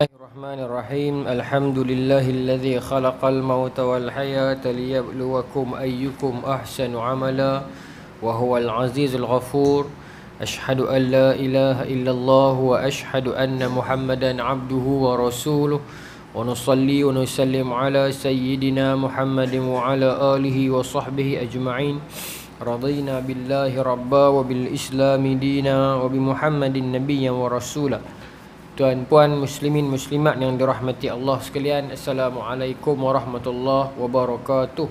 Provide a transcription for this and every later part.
Bismillahirrahmanirrahim. Alhamdulillahilladzi khalaqal mauta wal hayata liyabluwakum ayyukum ahsanu amala wa huwal azizul ghafur. Ashhadu an la ilaha illallah wa ashhadu anna Muhammadan abduhu wa rasuluh. Wa nusalli wa nusallim ala sayyidina Muhammadin wa ala alihi wa sahbihi ajma'in. Radina billahi rabba wa bil islami dina wa bi Muhammadin nabiyyan wa rasulah. Tuan-puan muslimin muslimat yang dirahmati Allah sekalian, Assalamualaikum warahmatullahi wabarakatuh.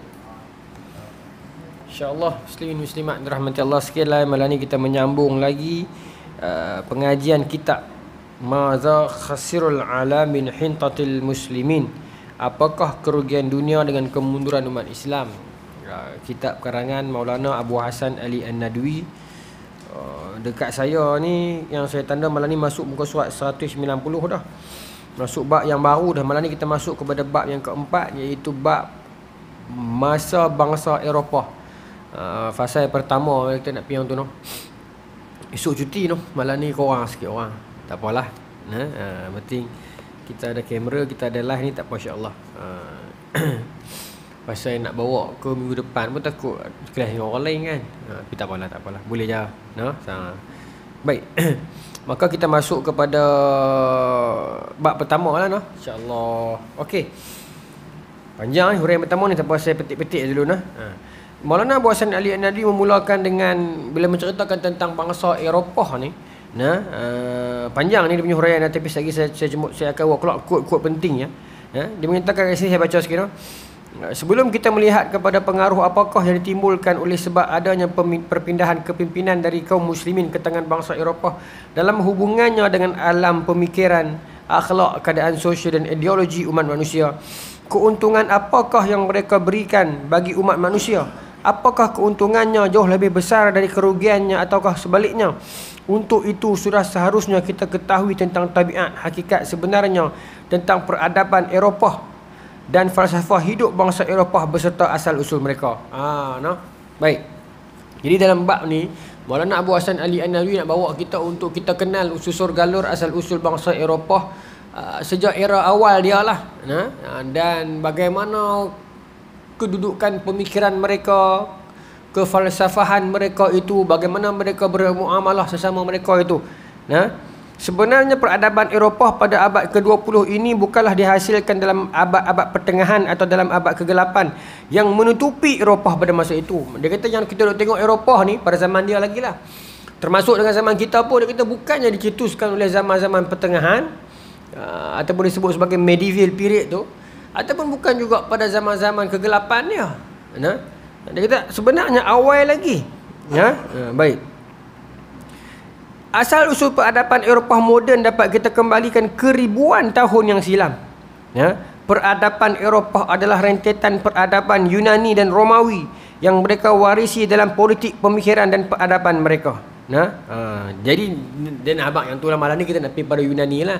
InsyaAllah muslimin muslimat dirahmati Allah sekalian, malam ni kita menyambung lagi pengajian kitab Maza khasirul alamin hintatil muslimin. Apakah kerugian dunia dengan kemunduran umat Islam? Kitab karangan Maulana Abu Hasan Ali An-Nadwi. Dekat saya ni yang saya tanda malam ni masuk muka surat 190 dah. Masuk bab yang baru dah. Malam ni kita masuk kepada bab yang keempat, iaitu bab masa bangsa Eropah. Fasa yang pertama kita nak pergi tu noh. Esok cuti noh. Malam ni korang sikit orang. Tak apalah. Penting kita ada kamera, kita ada live ni, tak apa insya-Allah. Pasal nak bawa ke minggu depan pun takut kelas dengan orang lain kan. Tapi tak apalah. Boleh je. Baik. Maka kita masuk kepada bab pertama lah noh. InsyaAllah. Okey. Panjang ni huraian pertama ni, tak apa saya petik-petik dulu nah. Maulana Abu Hasan Ali An-Nadwi memulakan dengan bila menceritakan tentang bangsa Eropah ni. Panjang ni dia punya huraian, tapi lagi saya akan keluar quote penting ya. Dia menyatakan, saya baca sikit noh. Sebelum kita melihat kepada pengaruh apakah yang ditimbulkan oleh sebab adanya perpindahan kepimpinan dari kaum muslimin ke tangan bangsa Eropah dalam hubungannya dengan alam pemikiran, akhlak, keadaan sosial dan ideologi umat manusia, keuntungan apakah yang mereka berikan bagi umat manusia? Apakah keuntungannya jauh lebih besar dari kerugiannya ataukah sebaliknya? Untuk itu sudah seharusnya kita ketahui tentang tabiat hakikat sebenarnya tentang peradaban Eropah dan falsafah hidup bangsa Eropah beserta asal usul mereka. Baik. Jadi dalam bab ni Maulana Abu Hasan Ali An-Nadwi nak bawa kita untuk kita kenal susur galur asal usul bangsa Eropah sejak era awal dia lah. Dan bagaimana kedudukan pemikiran mereka, kefalsafahan mereka itu, bagaimana mereka bermuamalah sesama mereka itu. Sebenarnya peradaban Eropah pada abad ke-20 ini bukanlah dihasilkan dalam abad-abad pertengahan atau dalam abad kegelapan yang menutupi Eropah pada masa itu. Dia kata yang kita tengok Eropah ni pada zaman dia lagi lah, termasuk dengan zaman kita pun, dia kata bukannya dicetuskan oleh zaman-zaman pertengahan ataupun disebut sebagai medieval period tu, ataupun bukan juga pada zaman-zaman kegelapan dia. Dia kata sebenarnya awal lagi. Baik. Asal usul peradaban Eropah moden dapat kita kembalikan ke ribuan tahun yang silam. Peradaban Eropah adalah rentetan peradaban Yunani dan Romawi yang mereka warisi dalam politik, pemikiran dan peradaban mereka. Jadi dan abang yang tu lah malam ni kita nak pergi pada Yunani lah.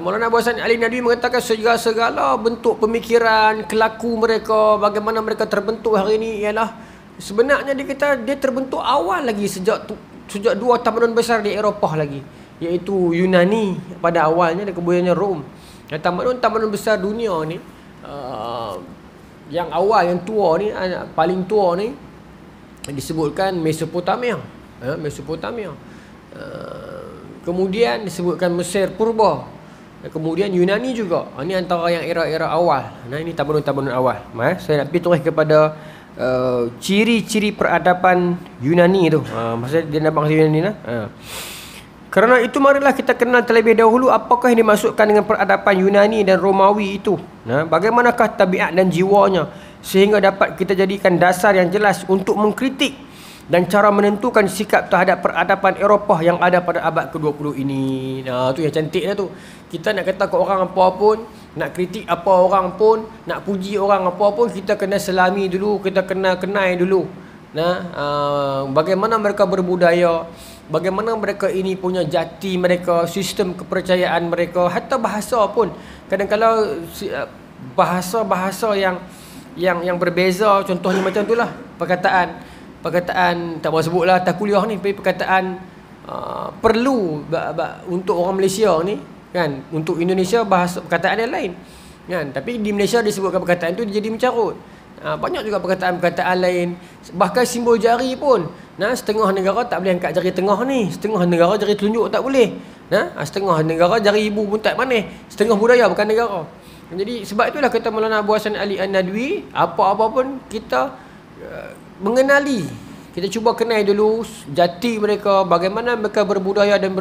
Maulana Abu Hasan Ali An-Nadwi mengatakan segala bentuk pemikiran, kelaku mereka, bagaimana mereka terbentuk hari ini ialah sebenarnya dia terbentuk awal lagi sejak dua tamadun besar di Eropah lagi, iaitu Yunani pada awalnya dan kemudiannya Rom. Tamadun besar dunia ni yang awal, yang tua ni, paling tua ni disebutkan Mesopotamia. Kemudian disebutkan Mesir Purba. Kemudian Yunani juga. Ini antara yang era-era awal. Ini tamadun awal. Saya nak pergi terus kepada ciri-ciri peradaban Yunani tu. Maksudnya dia nak bangsa Yunani lah. Kerana itu marilah kita kenal terlebih dahulu apakah yang dimaksudkan dengan peradaban Yunani dan Romawi itu. Bagaimanakah tabiat dan jiwanya sehingga dapat kita jadikan dasar yang jelas untuk mengkritik dan cara menentukan sikap terhadap peradaban Eropah yang ada pada abad ke-20 ini. Tu yang cantiknya tu. Kita nak kata ke orang apa pun, nak kritik apa orang pun, nak puji orang apa pun, kita kena selami dulu, kita kena kenal dulu. Bagaimana mereka berbudaya, bagaimana mereka ini punya jati mereka, sistem kepercayaan mereka, hatta bahasa pun. Kadang-kadang bahasa-bahasa yang berbeza, contohnya macam itulah perkataan tak mau sebutlah atas kuliah ni, perkataan perlu untuk orang Malaysia ni kan. Untuk Indonesia bahasa perkataan yang lain, kan. Tapi di Malaysia disebutkan perkataan tu dia jadi mencarut. Banyak juga perkataan-perkataan lain. Bahkan simbol jari pun, setengah negara tak boleh angkat jari tengah ni, setengah negara jari telunjuk tak boleh. Setengah negara jari ibu pun tak manis, setengah budaya bukan negara. Jadi sebab itulah kata Maulana Abu Hasan Ali An-Nadwi, apa-apa pun kita mengenali, kita cuba kenal dulu jati mereka, bagaimana mereka berbudaya dan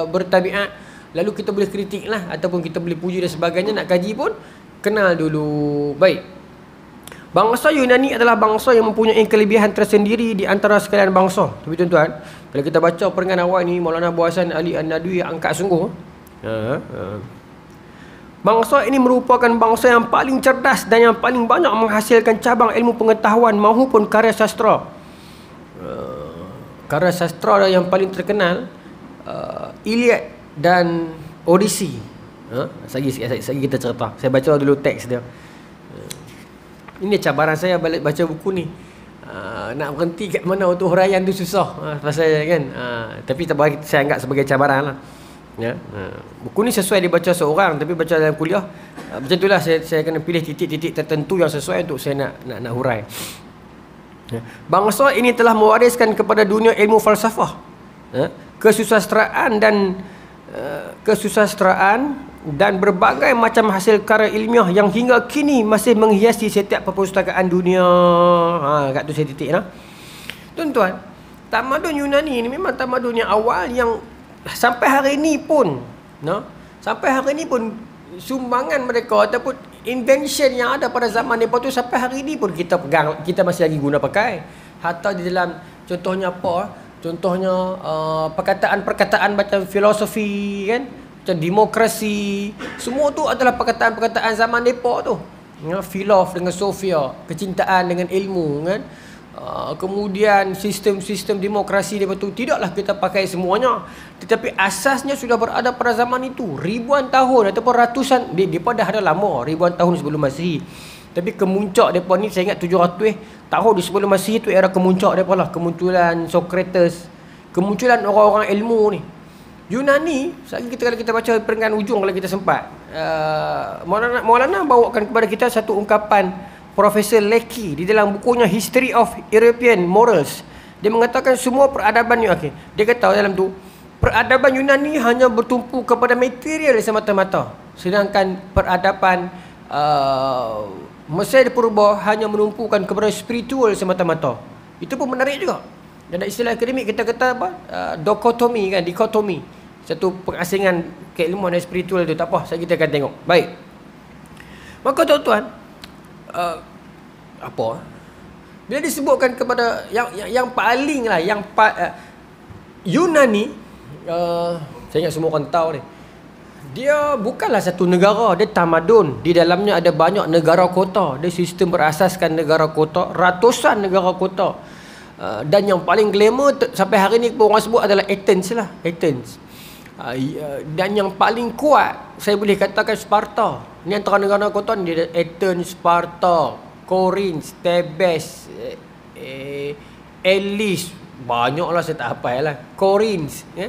bertabiat. Lalu kita boleh kritik lah, ataupun kita boleh puji dan sebagainya. Nak kaji pun kenal dulu. Baik. Bangsa Yunani adalah bangsa yang mempunyai kelebihan tersendiri di antara sekalian bangsa. Tapi tuan-tuan, bila kita baca peringatan awal ni, Maulana Abu Hasan Ali An-Nadwi angkat sungguh. Bangsa ini merupakan bangsa yang paling cerdas dan yang paling banyak menghasilkan cabang ilmu pengetahuan maupun karya sastra. Karya sastra yang paling terkenal, Iliad dan Odyssey. Lagi kita cerita. Saya baca dulu teks dia. Ini cabaran saya balik baca buku ni. Nak berhenti kat mana untuk huraian tu susah. Pasal kan. Tapi saya anggap sebagai cabaran lah. Ya. Buku ni sesuai dibaca seorang, tapi baca dalam kuliah macam itulah, saya kena pilih titik-titik tertentu yang sesuai untuk saya nak hurai. Ya. Bangsa ini telah mewariskan kepada dunia ilmu falsafah, kesusastraan dan berbagai macam hasil karya ilmiah yang hingga kini masih menghiasi setiap perpustakaan dunia. Kat tu saya titik lah. Tuan-tuan, tamadun Yunani ni memang tamadun yang awal yang sampai hari ni pun, sumbangan mereka ataupun invention yang ada pada zaman mereka tu sampai hari ni pun kita pegang, kita masih lagi guna pakai. Hatta di dalam contohnya apa? Contohnya perkataan-perkataan macam filosofi kan, macam demokrasi, semua tu adalah perkataan-perkataan zaman mereka tu. Filof dengan Sofia, kecintaan dengan ilmu kan. Kemudian sistem-sistem demokrasi dia betul, tidaklah kita pakai semuanya, tetapi asasnya sudah berada pada zaman itu ribuan tahun ataupun ratusan, dia dah ada lama, ribuan tahun sebelum Masihi. Tapi kemuncak depa ni saya ingat 700 tahun sebelum Masihi tu era kemuncak depa lah, kemunculan Socrates, kemunculan orang-orang ilmu ni. Yunani, kalau kita baca peringkat ujung kalau kita sempat, Maulana bawakan kepada kita satu ungkapan Profesor Lecky di dalam bukunya History of European Morals. Dia mengatakan semua peradaban ni, dia kata dalam tu, peradaban Yunani hanya bertumpu kepada material semata-mata, sedangkan peradaban Mesir Purba hanya menumpukan kepada spiritual semata-mata. Itu pun menarik juga. Dan istilah akademik kita kata apa? Dikotomi kan, dikotomi. Satu pengasingan keilmuan dan spiritual tu, tak apa, kita akan tengok. Baik. Maka tuan-tuan, bila disebutkan kepada yang paling lah, Yunani, saya ingat semua orang tahu ni, dia bukanlah satu negara, dia tamadun. Di dalamnya ada banyak negara kota. Dia sistem berasaskan negara kota, ratusan negara kota. Dan yang paling glamour sampai hari ni orang sebut adalah Athens lah, Athens. Dan yang paling kuat saya boleh katakan Sparta. Ni antara negara kota ni, dia Athens, Sparta, Corinth, Thebes, Elis, banyaklah saya tak hafal lah, Corinth, ya.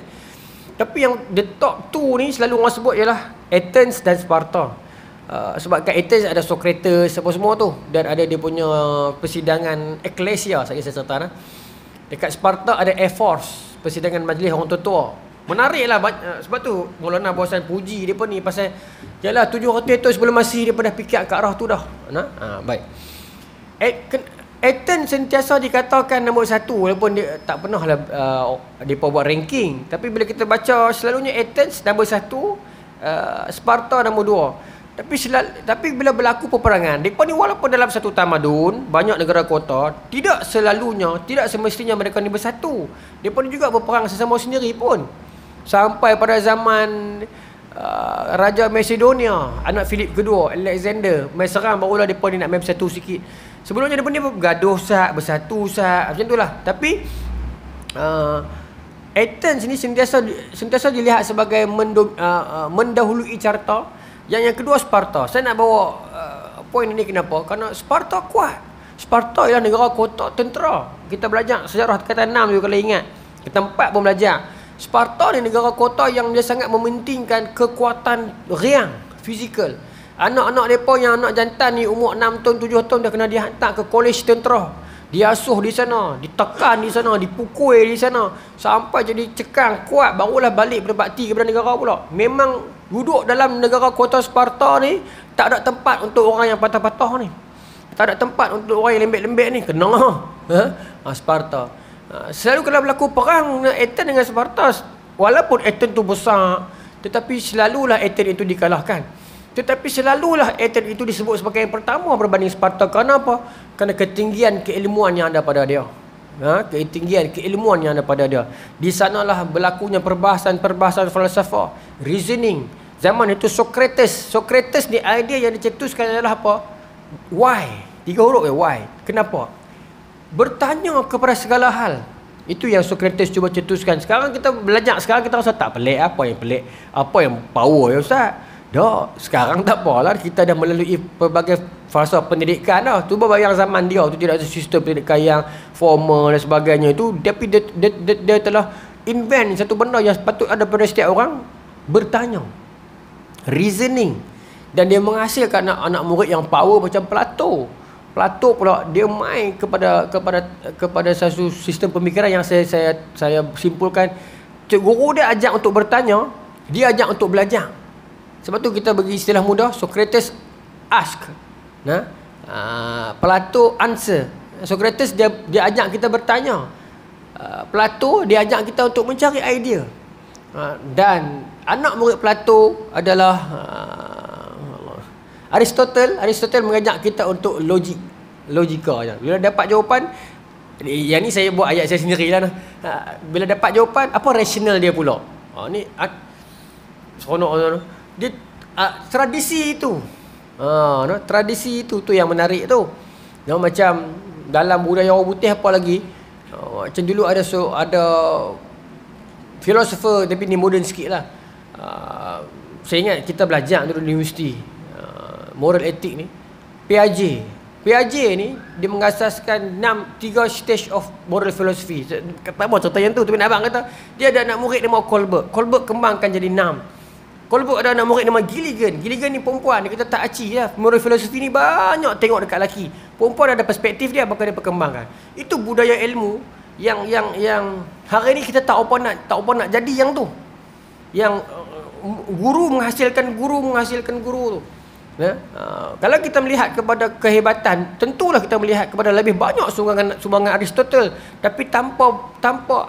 Tapi yang the top 2 ni selalu orang sebut ialah Athens dan Sparta. Sebab kat Athens ada Socrates apa semua tu, dan ada dia punya persidangan Ecclesia, saya cerita. Dekat Sparta ada Air Force, persidangan majlis orang tua-tua. Menarik lah, sebab tu Maulana Abu Hasan puji dia pun ni pasal yalah 700 tahun sebelum Masihi dia dah fikir ke arah tu dah. Baik. Athens sentiasa dikatakan nombor 1, walaupun dia tak pernah lah dia buat ranking. Tapi bila kita baca selalunya Athens nombor 1, Sparta nombor 2. Tapi bila berlaku peperangan, mereka ni walaupun dalam satu tamadun, banyak negara kota, tidak semestinya mereka ni bersatu. Mereka ni juga berperang sesama sendiri pun. Sampai pada zaman Raja Macedonia, anak Philip kedua, Alexander, mai serang, barulah mereka ni nak main bersatu sikit. Sebelumnya mereka ni bergaduh bersatu macam itulah. Tapi Athens ni sentiasa dilihat sebagai mendahului carta. Yang kedua Sparta. Saya nak bawa poin ini kenapa? Kerana Sparta kuat. Sparta ialah negara kota tentera. Kita belajar sejarah kata 6 juga kalau ingat. Kita 4 pun belajar. Sparta ni negara kota yang dia sangat mementingkan kekuatan riang, fizikal. Anak-anak mereka yang anak jantan ni umur 6 tahun, 7 tahun dah kena dihantar ke kolej tentera. Diasuh di sana, ditekan di sana, dipukul di sana sampai jadi cekang kuat, barulah balik berbakti kepada negara pula. Memang duduk dalam negara kota Sparta ni tak ada tempat untuk orang yang patah-patah ni. Tak ada tempat untuk orang yang lembek-lembek ni. Kena Sparta. Selalu kalau berlaku perang Athens dengan Sparta, walaupun Athens tu besar, tetapi selalulah Athens itu dikalahkan. Tetapi selalulah Athens itu disebut sebagai yang pertama berbanding Sparta. Kenapa? Kerana ketinggian keilmuan yang ada pada dia. Ketinggian keilmuan yang ada pada dia. Di sanalah berlakunya perbahasan falsafah, reasoning. Zaman itu Socrates ni idea yang dicetuskan adalah apa? Why? 3 huruf why. Kenapa? Bertanya kepada segala hal. Itu yang Socrates cuba cetuskan. Sekarang kita belajar, sekarang kita rasa tak pelik. Apa yang pelik? Apa yang power ya Ustaz? Dah, sekarang tak apalah, kita dah melalui pelbagai fasa pendidikan dah. Cuba bayang zaman dia tu tidak ada sistem pendidikan yang formal dan sebagainya itu, tapi dia telah invent satu benda yang patut ada pada setiap orang, bertanya, reasoning, dan dia menghasilkan anak murid yang power macam Plato. Plato pula dia main kepada satu sistem pemikiran yang saya simpulkan. Guru dia ajak untuk bertanya, dia ajak untuk belajar. Sebab tu kita bagi istilah mudah, Socrates ask, Plato answer. Socrates dia ajak kita bertanya, Plato dia ajak kita untuk mencari idea. Dan anak murid Plato adalah Aristotle mengajak kita untuk logika je. Bila dapat jawapan, yang ni saya buat ayat saya sendirilah. Bila dapat jawapan, apa rasional dia pula? Ni seronok dia tradisi itu. Tradisi itu yang menarik tu. Macam dalam budaya orang putih apa lagi? Macam dulu ada filosofer, tapi ni moden sikitlah. Saya ingat kita belajar dulu di universiti. Moral ethic ni, Piaget ni dia mengasaskan 3 stage of moral philosophy. Tak apa cerita yang tu, tapi nak abang kata dia ada anak murid nama Colbert kembangkan jadi 6. Colbert ada anak murid nama Gilligan ni perempuan, dia kata tak aci lah, moral philosophy ni banyak tengok dekat lelaki, perempuan ada perspektif dia, maka dia perkembangkan. Itu budaya ilmu yang hari ni kita tak apa nak jadi yang tu, yang guru menghasilkan guru tu. Kalau kita melihat kepada kehebatan, tentulah kita melihat kepada lebih banyak sumbangan Aristotle, tapi tanpa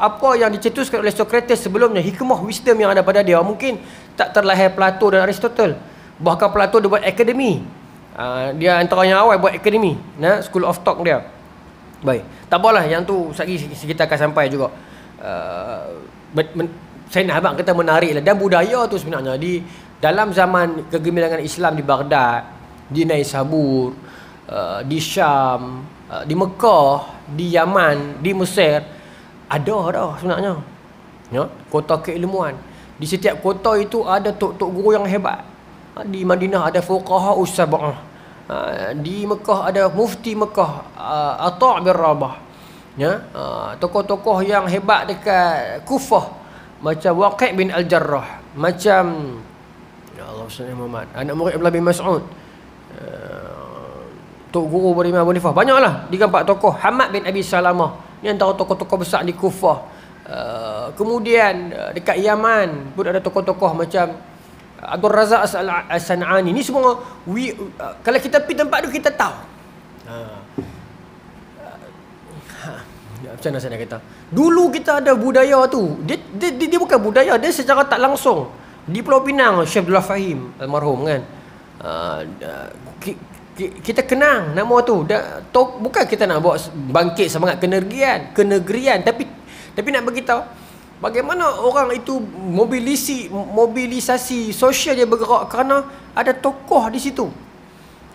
apa yang dicetuskan oleh Socrates sebelumnya, hikmah wisdom yang ada pada dia, mungkin tak terlahir Plato dan Aristotle. Bahkan Plato dia buat akademi, dia antara yang awal buat akademi, School of Thought dia. Baik, tak apalah, yang tu kita akan sampai juga. Saya nak abang kata menarik lah. Dan budaya tu sebenarnya dalam zaman kegemilangan Islam di Baghdad, di Naisabur, di Syam, di Mekah, di Yaman, di Mesir, ada dah sebenarnya kota keilmuan. Di setiap kota itu ada tok-tok guru yang hebat. Di Madinah ada fuqaha us-sab'ah, di Mekah ada mufti Mekah, Ata' bin Rabah, tokoh-tokoh yang hebat dekat Kufah macam Waqi' bin Al-Jarrah, macam Allah Muhammad, anak murid Abdullah bin Mas'ud, tok guru Imam Abu Hanifah, banyaklah di empat tokoh. Hamad bin Abi Salamah ni antara tokoh-tokoh besar di Kufah. Kemudian dekat Yaman pun ada tokoh-tokoh macam Abdul Razak As-San'ani. Ni semua kalau kita pergi tempat tu kita tahu. Macam mana saya nak kata? Dulu kita ada budaya tu. Dia bukan budaya, dia secara tak langsung. Di Pulau Pinang, Syekh Abdullah Fahim almarhum kan. Kita kenang nama tu. Bukan kita nak bawa bangkit semangat kenegrian, tapi nak beritahu bagaimana orang itu mobilisasi sosial dia bergerak kerana ada tokoh di situ.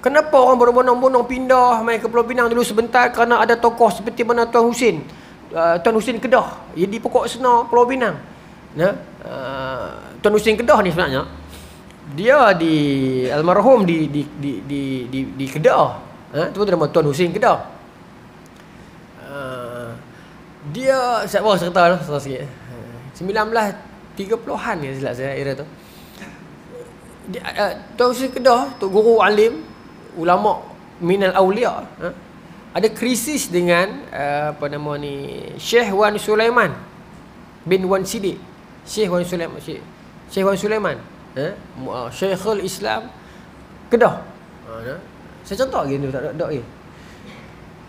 Kenapa orang berbondong-bondong pindah main ke Pulau Pinang dulu sebentar? Kerana ada tokoh seperti mana Tuan Husin Kedah, di Pokok Senar Pulau Pinang. Tuan Husin Kedah ni sebenarnya dia di almarhum di Kedah. Tu nama Tuan Husin Kedah. Dia siapa cerita lah sikit. 1930-an ya silap saya era tu. Tuan Hussein Kedah, tu guru alim, ulama minal awliya, ada krisis dengan Syekh Wan Sulaiman bin Wan Sidik. Syekh Wan Sulaiman, Syekhul Islam Kedah. Saya contoh lagi ni, tak ada lagi.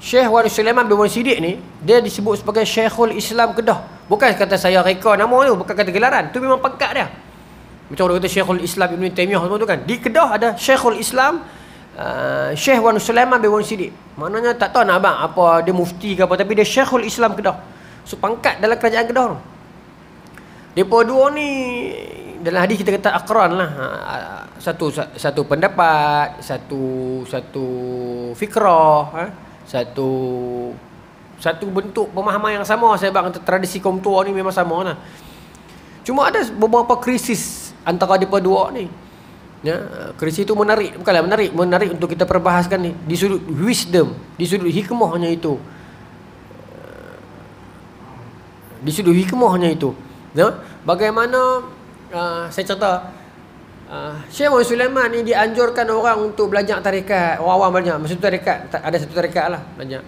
Syekh Wan Sulaiman bin Wan Sidik ni, dia disebut sebagai Syekhul Islam Kedah. Bukan kata saya reka nama tu, bukan kata gelaran. Tu memang pangkat dia. Macam orang kata Syekhul Islam Ibn Taymiyah semua tu kan. Di Kedah ada Syekhul Islam Syekh Wan Sulaiman bin Wan Sidik. Maknanya tak tahu nak abang apa dia mufti ke apa, tapi dia Syekhul Islam Kedah. So pangkat dalam kerajaan Kedah tu. Depa dua ni dalam hadis kita kata aqran lah. Satu pendapat, satu fikrah, satu bentuk pemahaman yang sama. Saya bang tradisi kaum tua ni memang sama lah. Cuma ada beberapa krisis antara mereka dua ni. Ya, krisis itu menarik, bukanlah menarik untuk kita perbahaskan ni di sudut wisdom, di sudut hikmahnya itu. Di sudut hikmahnya itu. Ya, bagaimana saya cerita Syekh Wan Sulaiman ni dianjurkan orang untuk belajar tarikat, orang awam belajar. Maksud tarikat, ada satu tarikat lah belajar.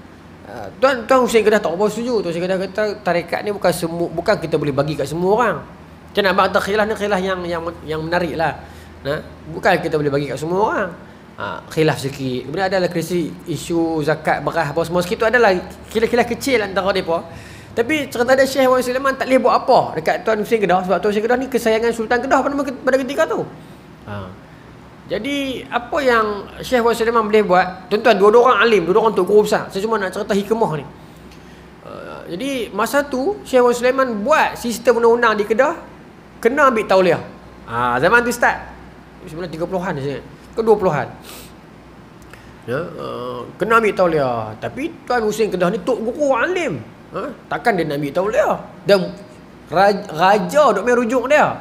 Tuan Hussein Kedah tak apa setuju. Tuan Hussein Kedah kata tarikat ni bukan kita boleh bagi kat semua orang. Macam nak kata khilaf ni khilaf yang menarik lah. Bukan kita boleh bagi kat semua orang. Khilaf sikit. Kemudian adalah krisis isu zakat, beras apa semua sikit tu adalah khilaf kecil antara mereka. Tapi cerita ada Syekh Wan Sulaiman tak boleh buat apa dekat Tuan Hussein Kedah, sebab Tuan Hussein Kedah ni kesayangan Sultan Kedah pada ketika tu. Jadi apa yang Syekh Wan Sulaiman boleh buat, tuan-tuan, dua-dua orang alim, dua-dua orang tok guru besar. Saya cuma nak cerita hikmah ni. Jadi masa tu Syekh Wan Sulaiman buat sistem undang-undang di Kedah kena ambil tauliah. Zaman tu start 1930-an saya. Ke 20-an. Ya, kena ambil tauliah. Tapi Tuan Hussein Kedah ni tok guru alim. Takkan dia nak ambil tauliah. Dan raja duk main rujuk dia.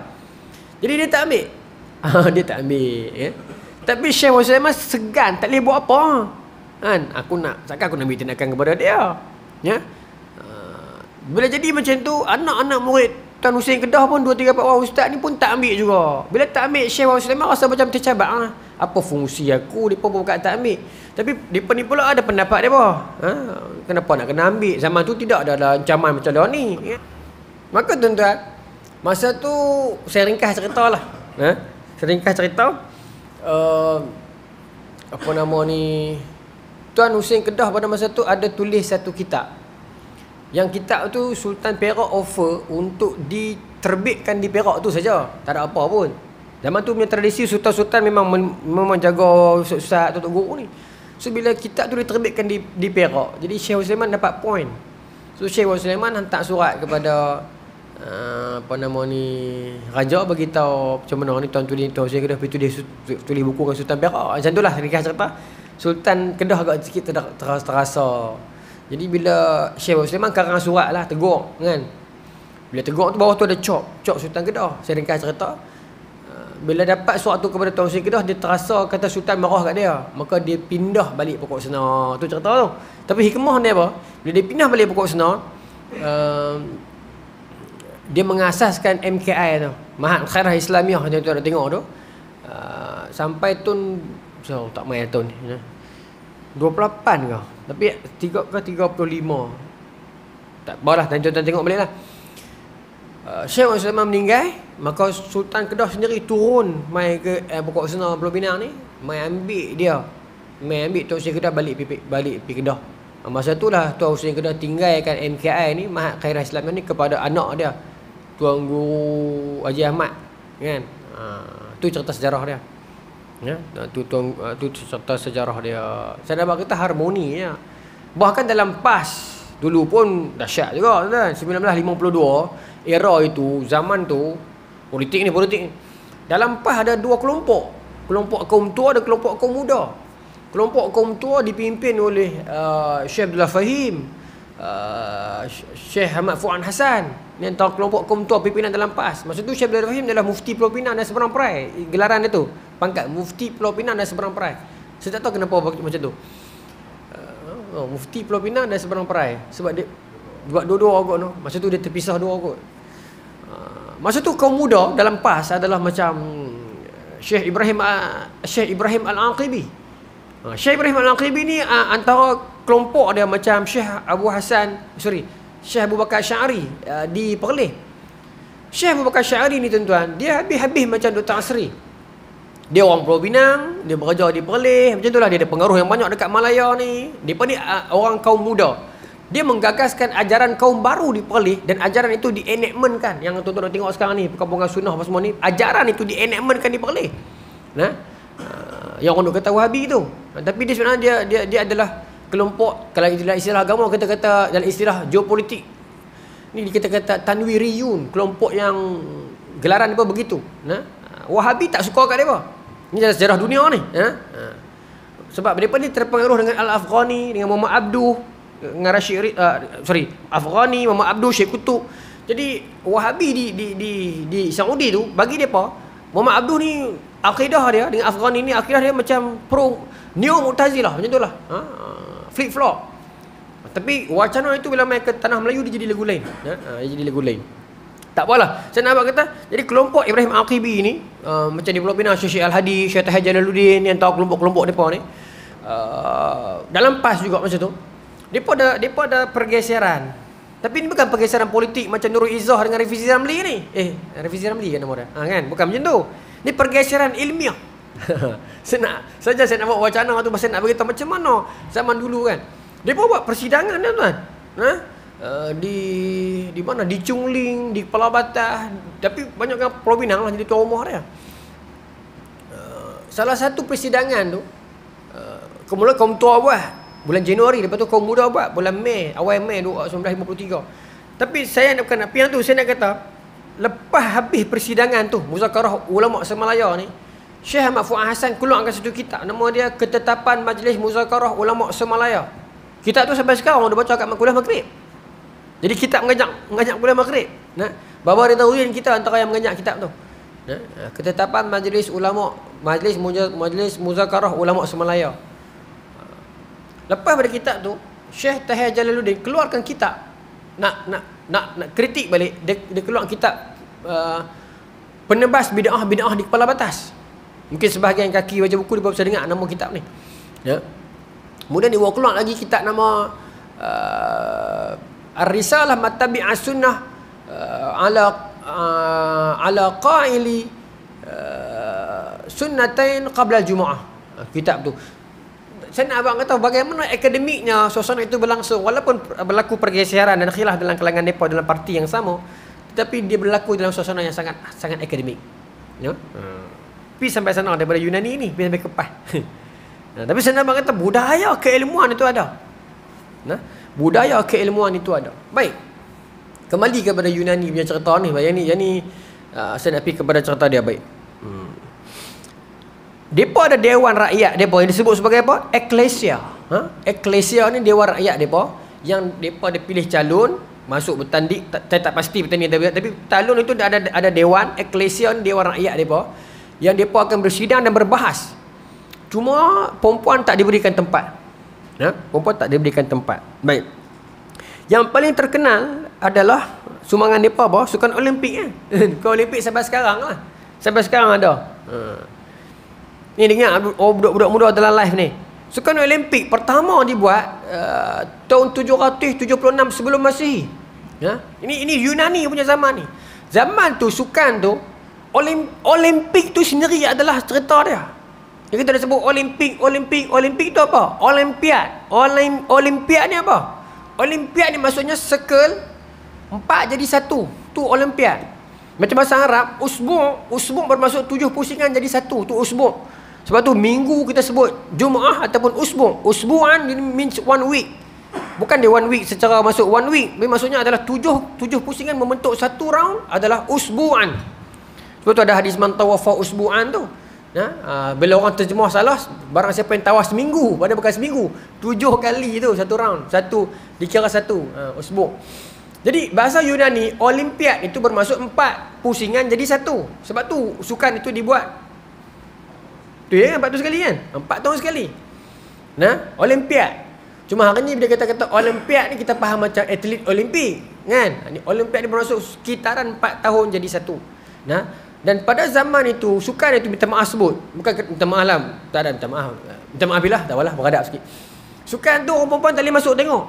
Jadi dia tak ambil. Dia tak ambil, ya. Tapi Syekh Wan Sulaiman segan, tak boleh buat apa. Kan? Takkan aku nak ambil tindakan kepada dia. Ya. Bila jadi macam tu, anak-anak murid Tuan Hussein Kedah pun 2-3 orang ustaz ni pun tak ambil juga. Bila tak ambil, Syekh Wan Sulaiman rasa macam tercabar. Apa fungsi aku? Depa pun bukan tak ambil. Tapi depa ni pula ada pendapat depa. Kenapa nak kena ambil? Zaman tu tidak ada ancaman macam dah ni. Ya. Maka tuan-tuan, masa tu saya ringkas cerita lah. Saya ringkas cerita. Tuan Hussein Kedah pada masa tu ada tulis satu kitab. Yang kitab tu Sultan Perak offer untuk diterbitkan di Perak tu saja. Tak ada apa pun. Zaman tu punya tradisi sultan-sultan memang jaga ustaz atau guru ni. So bila kitab tu diterbitkan di Perak, jadi Syekh Wan Sulaiman dapat point. So Syekh Wan Sulaiman hantar surat kepada raja bagi tahu macam mana ni Tuan Hussein Kedah tulis buku dengan Sultan Perak. Macam itulah ringkas cerita. Sultan Kedah agak sikit terasa. Jadi bila Syekh Wan Sulaiman karang surat lah, tegur kan. Bila tegur tu bawah tu ada cop Sultan Kedah. Saya ringkas cerita. Bila dapat surat tu kepada Tuan Hussein Kedah, dia terasa kata Sultan marah kat dia. Maka dia pindah balik pokok senar. Tu cerita tu. Tapi hikmah dia apa? Bila dia pindah balik pokok senar, dia mengasaskan MKI tu, Mahat Khairah Islamiah, yang tu ada tengok tu. Sampai tahun tak main tahun ni. 28 ke? Tapi 3 ke 35. Tak apalah, tuan-tuan tengok balik lah. Syekh Wan Sulaiman meninggal, maka Sultan Kedah sendiri turun mai ke pokok senar Pulau Pinang ni, mai ambil Tuan Hussein Kedah balik pi Kedah. Masa tu lah Tuan Hussein Kedah tinggalkan MKI ni, Mahat Khairah Islamiah ni, kepada anak dia, Tuan Guru Haji Ahmad, kan. Tu cerita sejarah dia. Ya, tu cerita sejarah dia. Saya dapat kata harmoni ya. Bahkan dalam PAS dulu pun dahsyat juga kan. 1952 era itu, zaman tu politik ni. Dalam PAS ada dua kelompok. Kelompok kaum tua dan kelompok kaum muda. Kelompok kaum tua dipimpin oleh Syekh Abdullah Fahim, Syekh Ahmad Fuad Hasan. Ni antara kelompok kaum tua pimpinan dalam PAS. Masa tu Syekh Abdullah Fahim adalah mufti Pulau Pinang dan Seberang Perai. Gelaran dia tu, pangkat mufti Pulau Pinang dan Seberang Perai. Saya tak tahu kenapa macam tu. Mufti Pulau Pinang dan Seberang Perai. Sebab dia buat dua-dua agak tu. Masa tu dia terpisah dua agak. Masa tu kaum muda dalam PAS adalah macam Syekh Ibrahim Al-Aqibi. Syekh Ibrahim Al-Aqibi ni antara kelompok dia macam Syekh Abu Bakar Syari di Perlis. Syekh Abu Bakar Syari ni tuan-tuan, dia habis-habis macam Dr. Asri. Dia orang Pulau Pinang, dia bekerja di Perlis, macam itulah, dia ada pengaruh yang banyak dekat Malaya ni. Dia ni orang kaum muda. Dia menggagaskan ajaran kaum baru di Perlis, dan ajaran itu di-enactmentkan. Yang tuan-tuan tengok sekarang ni, perkampungan sunnah apa semua ni, ajaran itu di-enactmentkan di Perlis. Yang orang kata Wahabi tu. Tapi dia sebenarnya dia adalah kelompok, kalau dalam istilah agama kita kata, dalam istilah geopolitik ni kita kata tanwiriyun, kelompok yang gelaran dia begitu. Wahabi tak suka kat dia. Ini adalah sejarah dunia ni. Sebab mereka ni terpengaruh dengan Al-Afghani, dengan Muhammad Abduh, dengan Afghani, Muhammad Abduh, Syekh Kutub. Jadi Wahabi di Saudi tu, bagi depa Muhammad Abduh ni akidah dia dengan Afghani ni, akidah dia macam pro Neo Mu'tazilah, macam itulah. Flip flop. Tapi wacana itu bila main ke tanah Melayu dia jadi lagu lain. Dia jadi lagu lain. Tak apalah. Saya nak kata, jadi kelompok Ibrahim Aqibi ni, macam di Pulau Pinang Syekh Al-Hadi, Syekh Tahir Jalaluddin, yang tahu kelompok-kelompok depa ni, dalam PAS juga macam tu. Depa ada pergeseran. Tapi ini bukan pergeseran politik macam Nurul Izzah dengan Revisi Ramli ni. Revisi Ramli kan nama dia. Kan? Bukan macam tu. Ini pergeseran ilmiah. Saya nak buat wacana tu, pasal nak beritahu macam mana zaman dulu kan. Depa buat persidangan tuan. Di mana? Di Chungling, di Kepala Batah. Tapi banyak kan Pulau Pinang lah jadi tuan rumah dia. Salah satu persidangan tu, kemudian kaum tua buat bulan Januari, lepas tu kaum muda buat bulan Mei, awal Mei 1953. Tapi saya nak yang tu, saya nak kata, lepas habis persidangan tu, muzakarah ulama semalaya ni, Syekh Ahmad Fuad Hasan keluarkan satu kitab, nama dia Ketetapan Majlis Muzakarah Ulama Semalaya. Kitab tu sampai sekarang orang baca kat kuliah Maghrib. Jadi kitab mengajak kuliah Maghrib. Baba Ridawin kita antara yang mengajak kitab tu. Ketetapan Majlis Muzakarah Ulama Semalaya. Lepas pada kitab tu, Syekh Tahir Jalaluddin keluarkan kitab nak kritik balik. Dia keluar kitab penebas bid'ah di Kepala Batas. Mungkin sebahagian kaki baca buku dia bisa dengar nama kitab ni. Kemudian dia keluar lagi kitab nama Ar-Risalah Mattabi'as Sunnah ala qaili sunnatain qabla al-Jumu'ah. Kitab tu. Saya nak abang kata bagaimana akademiknya suasana itu berlangsung, walaupun berlaku pergeseran dan khilaf dalam kalangan depa dalam parti yang sama, tetapi dia berlaku dalam suasana yang sangat akademik. Pi sampai sana daripada Yunani ni, pi sampai ke PAS. Tapi saya nak abang kata budaya keilmuan itu ada. Budaya keilmuan itu ada. Baik. Kembali kepada Yunani punya cerita ni. Yang ni saya nak pergi kepada cerita dia. Baik. Depa ada dewan rakyat depa yang disebut sebagai apa? Eklesia. Eklesia ni dewan rakyat depa yang depa ada pilih calon masuk bertanding. Saya tak pasti bertanding, tapi calon itu ada dewan. Eklesia ni dewan rakyat depa yang depa akan bersidang dan berbahas. Cuma perempuan tak diberikan tempat. Perempuan tak diberikan tempat. Baik. Yang paling terkenal adalah sumbangan depa apa? Sukan Olimpik kan. Sukan Olimpik sampai sekarang lah. Sampai sekarang ada. Ni dengar budak-budak muda dalam live ni. Sukan Olimpik pertama dibuat tahun 776 sebelum Masihi. Ini Yunani punya zaman ni. Zaman tu sukan tu Olimpik tu sendiri adalah cerita dia. Yang kita dah sebut Olimpik tu apa? Olimpiad ni apa? Olimpiad ni maksudnya circle 4 jadi 1. Tu Olimpiad. Macam bahasa Arab, usbu' bermaksud 7 pusingan jadi 1. Tu usbu'. Sebab tu minggu kita sebut Jumaah ataupun usbu'. Usbu'an means 1 week. Bukan dia 1 week secara masuk 1 week. Maksudnya adalah 7 pusingan membentuk 1 round adalah usbu'an. Sebab tu ada hadis man tawafa usbu'an tu. Bila orang terjemah salah, barang siapa yang tawaf seminggu, pada bukan seminggu, 7 kali tu 1 round. 1 dikira 1 usbu'. Jadi bahasa Yunani Olimpiad itu bermaksud 4 pusingan jadi 1. Sebab tu sukan itu dibuat tu ya 4 tahun sekali kan? 4 tahun sekali. Olimpiad. Cuma hari ni bila kata Olimpiad ni kita faham macam atlet Olimpik. kan. Olimpiad ni berlangsung sekitaran 4 tahun jadi satu. Nah, dan pada zaman itu sukan itu minta maaf sebut, bukan minta maaf lah, tak ada minta maaf bila tak apalah, beradab sikit. Sukan tu orang perempuan tak boleh masuk tengok.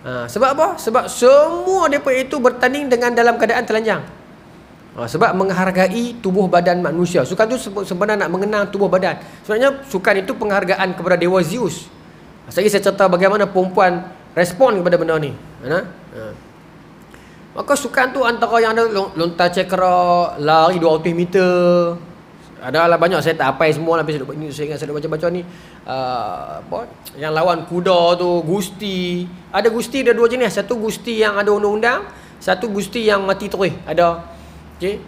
Sebab apa? Sebab semua mereka itu bertanding dengan dalam keadaan telanjang. Sebab menghargai tubuh badan manusia. Sukan tu sebenarnya nak mengenang tubuh badan. Sebenarnya sukan itu penghargaan kepada Dewa Zeus. Saya cerita bagaimana perempuan respon kepada benda ni. Maka sukan tu antara yang ada lontar cekera, lari 200 meter. Adalah banyak, saya tak hafal semua lah. Saya ingat saya baca-baca ni. Yang lawan kuda tu, gusti. Ada gusti, ada 2 jenis. Satu gusti yang ada undang-undang, satu gusti yang mati terus. Ada. Okay.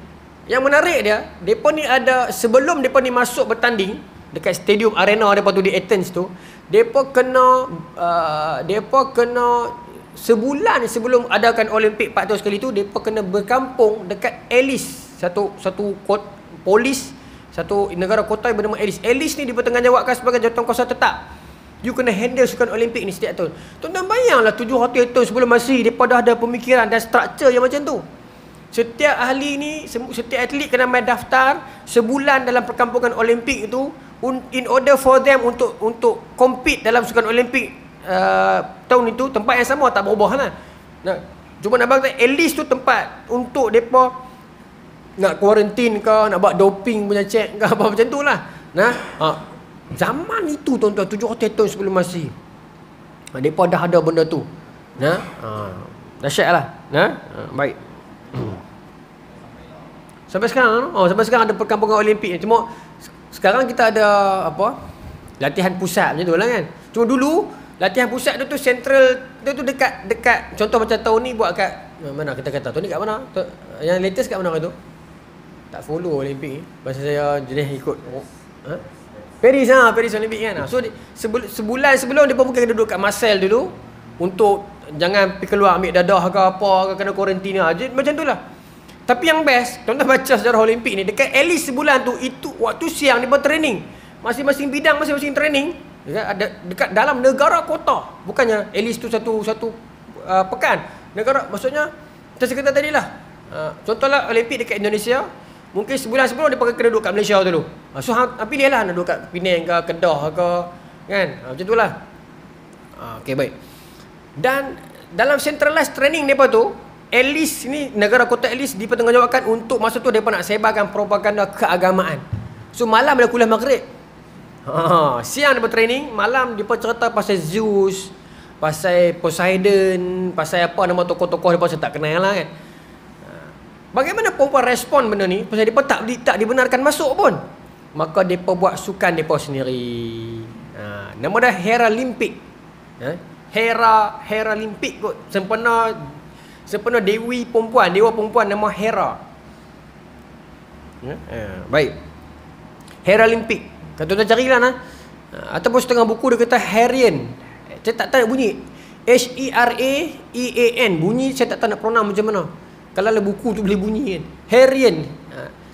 Yang menarik dia, depa ni ada, sebelum depa ni masuk bertanding dekat stadium arena depa tu di Athens tu, depa kena sebulan sebelum adakan Olimpik 4 tahun sekali tu, depa kena berkampung dekat Alice, satu polis, satu negara kota yang bernama Alice. Alice ni dipertanggungjawabkan sebagai jawatankuasa tetap. You kena handle sukan Olimpik ni setiap tahun. Tuan-tuan bayanglah 700 tahun sebelum Masihi depa dah ada pemikiran dan struktur yang macam tu. Setiap ahli ni, setiap atlet kena main daftar sebulan dalam perkampungan Olimpik itu, in order for them untuk compete dalam sukan Olimpik tahun itu. Tempat yang sama, tak berubah lah. Cuma nak bagi at least tu tempat untuk mereka nak quarantine ke, nak buat doping punya check ke, apa macam tu lah. Zaman itu tuan-tuan, 700 tahun sebelum Masihi, mereka dah ada benda tu. Dahsyat lah. Baik. Sampai sekarang ada perkampungan Olimpik. Cuma sekarang kita ada latihan pusat macam tu lah kan. Cuma dulu latihan pusat tu central tu dekat contoh macam tahun ni buat kat mana, kita kata tahun ni kat mana? Yang latest kat mana tu? Tak follow Olimpik ni. Masa saya jenis ikut Paris Olimpik kan. So sebulan sebelum dia mungkin kena duduk kat Marseille dulu untuk jangan pergi keluar ambil dadah ke apa ke, kena karantina macam tu lah. Tapi yang best, tuan-tuan baca sejarah Olimpik ni, dekat at least sebulan tu, itu waktu siang dia buat training. Masing-masing bidang, masing-masing training ada dekat dalam negara kota. Bukannya at least tu satu pekan. Negara, maksudnya kita kata tadi lah. Contohlah Olimpik dekat Indonesia, mungkin sebulan sebelum dia kena duduk kat Malaysia dulu. So pilih lah nak duduk kat Penang ke, Kedah ke, kan? Macam tu lah. Okay, baik. Dan dalam centralized training mereka tu, at least ni negara kota at least dipertanggungjawabkan untuk masa tu mereka nak sebarkan propaganda keagamaan. So malam dia kuliah maghrib. Siang dia training, malam dia cerita pasal Zeus, pasal Poseidon, pasal apa nama tokoh-tokoh dia tak kenal lah kan. Bagaimana perempuan respon benda ni? Pasal dia tak dibenarkan masuk pun. Maka dia buat sukan dia sendiri. Nama dia Heralimpik. Heralimpik kot. Sempena dewa perempuan nama Hera. Baik. Heralimpik. Kalau tuan carilah ataupun setengah buku dia kata Herian. Saya tak tahu bunyi Herean. Bunyi saya tak tahu nak pronounce macam mana. Kalau ada buku tu boleh bunyi kan. Herian.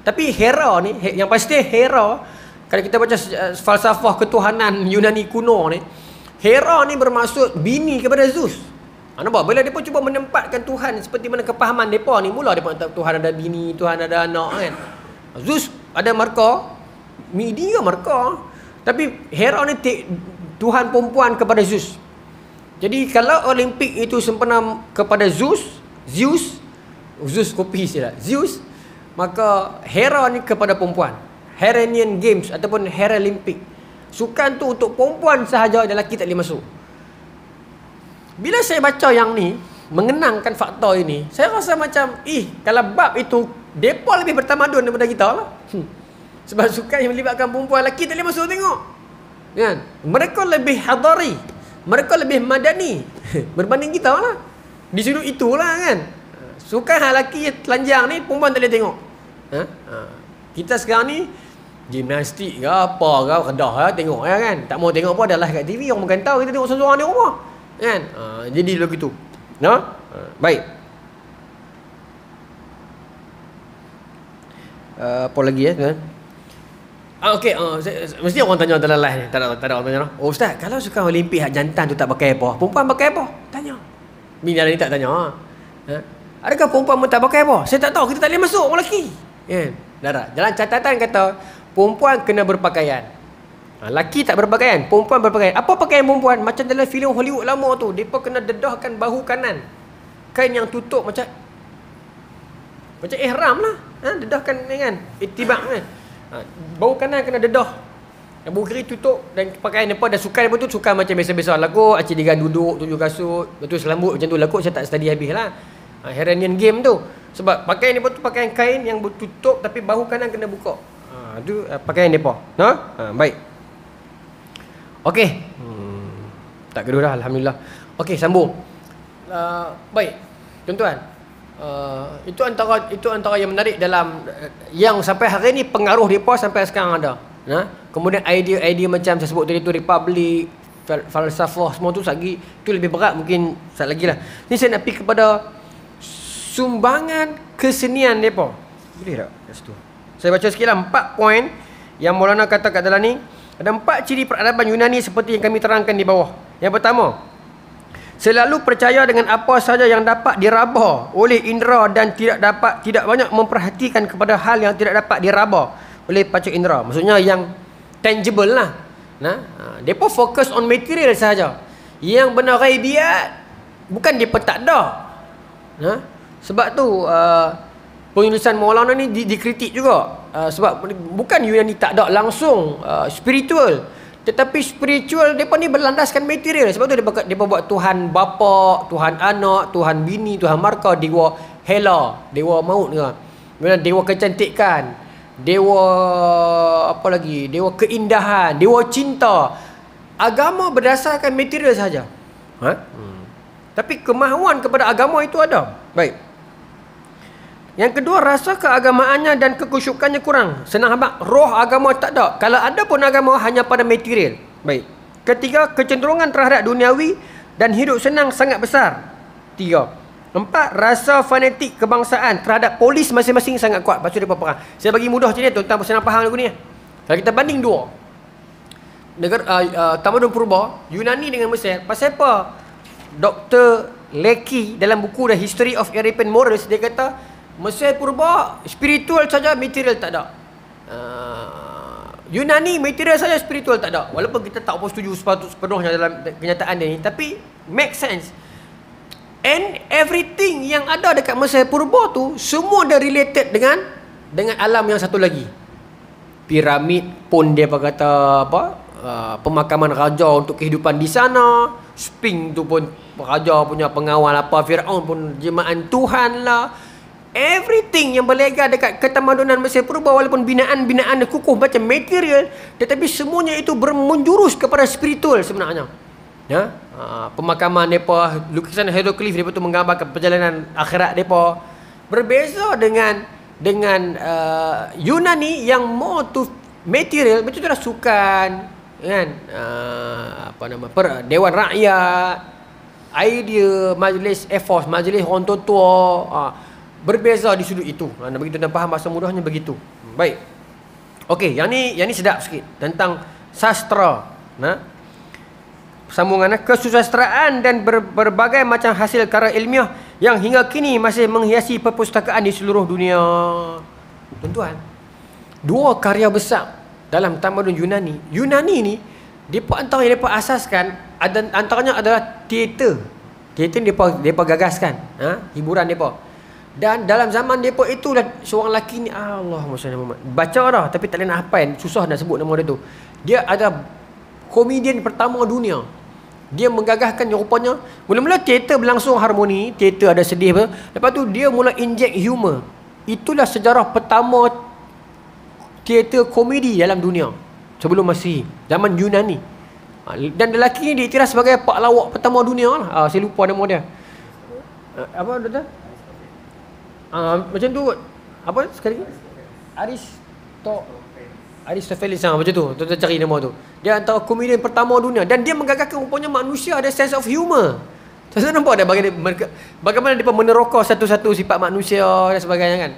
Tapi Hera ni, yang pasti Hera, kalau kita baca falsafah ketuhanan Yunani kuno ni, Hera ni bermaksud bini kepada Zeus. Nampak? Bila mereka cuba menempatkan Tuhan seperti mana kepahaman mereka ni, mula mereka kata Tuhan ada bini, Tuhan ada anak kan. Zeus ada marka, dia marka. Tapi Hera ni Tuhan perempuan kepada Zeus. Jadi kalau Olimpik itu sempena kepada Zeus kopi istilah Zeus, maka Hera ni kepada perempuan. Heranian Games ataupun Heralimpik. Sukan tu untuk perempuan sahaja, lelaki tak boleh masuk. Bila saya baca yang ni, mengenangkan faktor ini, saya rasa macam kalau bab itu depa lebih bertamadun daripada kita lah. Sebab sukan yang melibatkan perempuan, lelaki tak boleh masuk tengok kan? Mereka lebih hadari, mereka lebih madani berbanding kita lah. Di sudut itulah kan. Sukan lelaki telanjang ni perempuan tak boleh tengok. Kita sekarang ni gimnastik ke apa ke, kedah lah tengok kan. Tak mau tengok apa adalah kat TV, orang bukan tahu, kita tengok seorang-seorang di rumah kan. Jadi begitu. Baik. Apa lagi tuan? Okey, mesti orang tanya dalam live ni. Tak ada orang tanya. Ustaz, kalau sukan Olimpik hak jantan tu tak pakai apa, perempuan pakai apa? Tanya. Bini ni tak tanya. Ha? Adakah perempuan pun tak pakai apa? Saya tak tahu, kita tak boleh masuk orang lelaki. Kan? Dah. Dalam catatan kata perempuan kena berpakaian. Laki tak berpakaian, perempuan berpakaian. Apa pakaian perempuan? Macam dalam filem Hollywood lama tu, depa kena dedahkan bahu kanan. Kain yang tutup macam ihram lah. Dedahkan kan, itibak kan. Bahu kanan kena dedah. Bahu kiri tutup. Dan pakaian depa dan sukan depa tu sukan macam biasa-biasa. Lakuk Acik Digan duduk, tunjuk kasut, betul selambut macam tu. Lakuk saya tak study habis lah. Heranian game tu. Sebab pakaian depa tu pakaian kain yang bertutup tapi bahu kanan kena buka. Tu pakaian depa. Baik. Okey. Tak gaduh dah, alhamdulillah. Okey, sambung. Baik. Tuan-tuan. Itu antara yang menarik dalam yang sampai hari ni pengaruh depa sampai sekarang ada. Kemudian idea-idea macam saya sebut tadi tu, republik, falsafah semua tu lagi tu lebih berat mungkin sat lagi lah. Ni saya nak pergi kepada sumbangan kesenian depa. Boleh tak kat situ? Saya baca sikitlah 4 poin yang Maulana kata kat dalam ni. Ada 4 ciri peradaban Yunani seperti yang kami terangkan di bawah. Yang pertama, selalu percaya dengan apa saja yang dapat diraba oleh indera dan tidak banyak memperhatikan kepada hal yang tidak dapat diraba oleh panca indera. Maksudnya yang tangible lah. Depa fokus on material sahaja. Yang benar ghaibiat bukan depa tak ada. Sebab tu penulisan Maulana ni dikritik juga. Sebab bukan Yunani tak ada langsung spiritual, tetapi spiritual depa ni berlandaskan material. Sebab tu depa buat Tuhan bapa, Tuhan anak, Tuhan bini, Tuhan marka, dewa Hela, dewa maut ke. Kemudian dewa kecantikan, dewa apa lagi? Dewa keindahan, dewa cinta. Agama berdasarkan material saja. Tapi kemahuan kepada agama itu ada. Baik. Yang kedua, rasa keagamaannya dan kekusyukannya kurang. Senang habaq, roh agama tak ada. Kalau ada pun agama hanya pada material. Baik. Ketiga, kecenderungan terhadap duniawi dan hidup senang sangat besar. 3. 4. Rasa fanatik kebangsaan terhadap polis masing-masing sangat kuat. Lepas tu mereka perang. Saya bagi mudah macam ni, tuan-tuan senang faham lagu ni. Kalau kita banding dua negara tamadun purba, Yunani dengan Mesir. Pasal apa? Dr. Lecky dalam buku The History of European Morals, dia kata Mesir purba spiritual saja, material tak ada. Yunani material saja, spiritual tak ada. Walaupun kita tak apa setuju sepenuhnya dalam kenyataan dia ni, tapi make sense. And everything yang ada dekat Mesir purba tu semua dah related dengan alam yang satu lagi. Piramid pun dia kata apa? Pemakaman raja untuk kehidupan di sana. Sphinx tu pun raja punya pengawal apa. Firaun pun jemaah Tuhan lah. Everything yang berlega dekat ketamadunan Mesir purba, walaupun binaan-binaan dia kukuh macam material, tetapi semuanya itu menjurus kepada spiritual sebenarnya. Pemakaman mereka, lukisan hieroglyph mereka tu menggambarkan perjalanan akhirat mereka. Berbeza dengan Yunani yang more to material. Macam itulah sukan kan, dewan rakyat, idea, majlis efos, majlis orang tua. Berbeza di sudut itu. Nak bagi tuan-tuan faham bahasa mudahnya begitu. Baik. Okey, yang ni sedap sikit tentang sastra. Sambungannya, kesusastraan dan berbagai macam hasil karya ilmiah yang hingga kini masih menghiasi perpustakaan di seluruh dunia. Tuan-tuan, 2 karya besar dalam tamadun Yunani. Yunani ni, antara yang mereka asaskan antaranya adalah teater. Teater mereka gagaskan, hiburan mereka. Dan dalam zaman mereka itulah seorang lelaki ni, Allahumma salli ala Muhammad, baca dah tapi tak boleh nak hafal, susah nak sebut nama dia tu. Dia adalah komedian pertama dunia. Dia menggagahkan rupanya, mula-mula teater berlangsung harmoni, teater ada sedih apa. Lepas tu dia mula inject humor. Itulah sejarah pertama teater komedi dalam dunia sebelum Masihi, zaman Yunani. Dan lelaki ni diiktiraf sebagai pak lawak pertama dunia lah. Saya lupa nama dia. Apa doktor? Macam tu apa sekali lagi? Aristophanes macam tu. Tuan-tuan cari nama tu. Dia antara komedian pertama dunia dan dia menggagalkan rupanya manusia ada sense of humor. Tuan-tuan nampak tak bagaimana dia meneroka satu-satu sifat manusia dan sebagainya kan.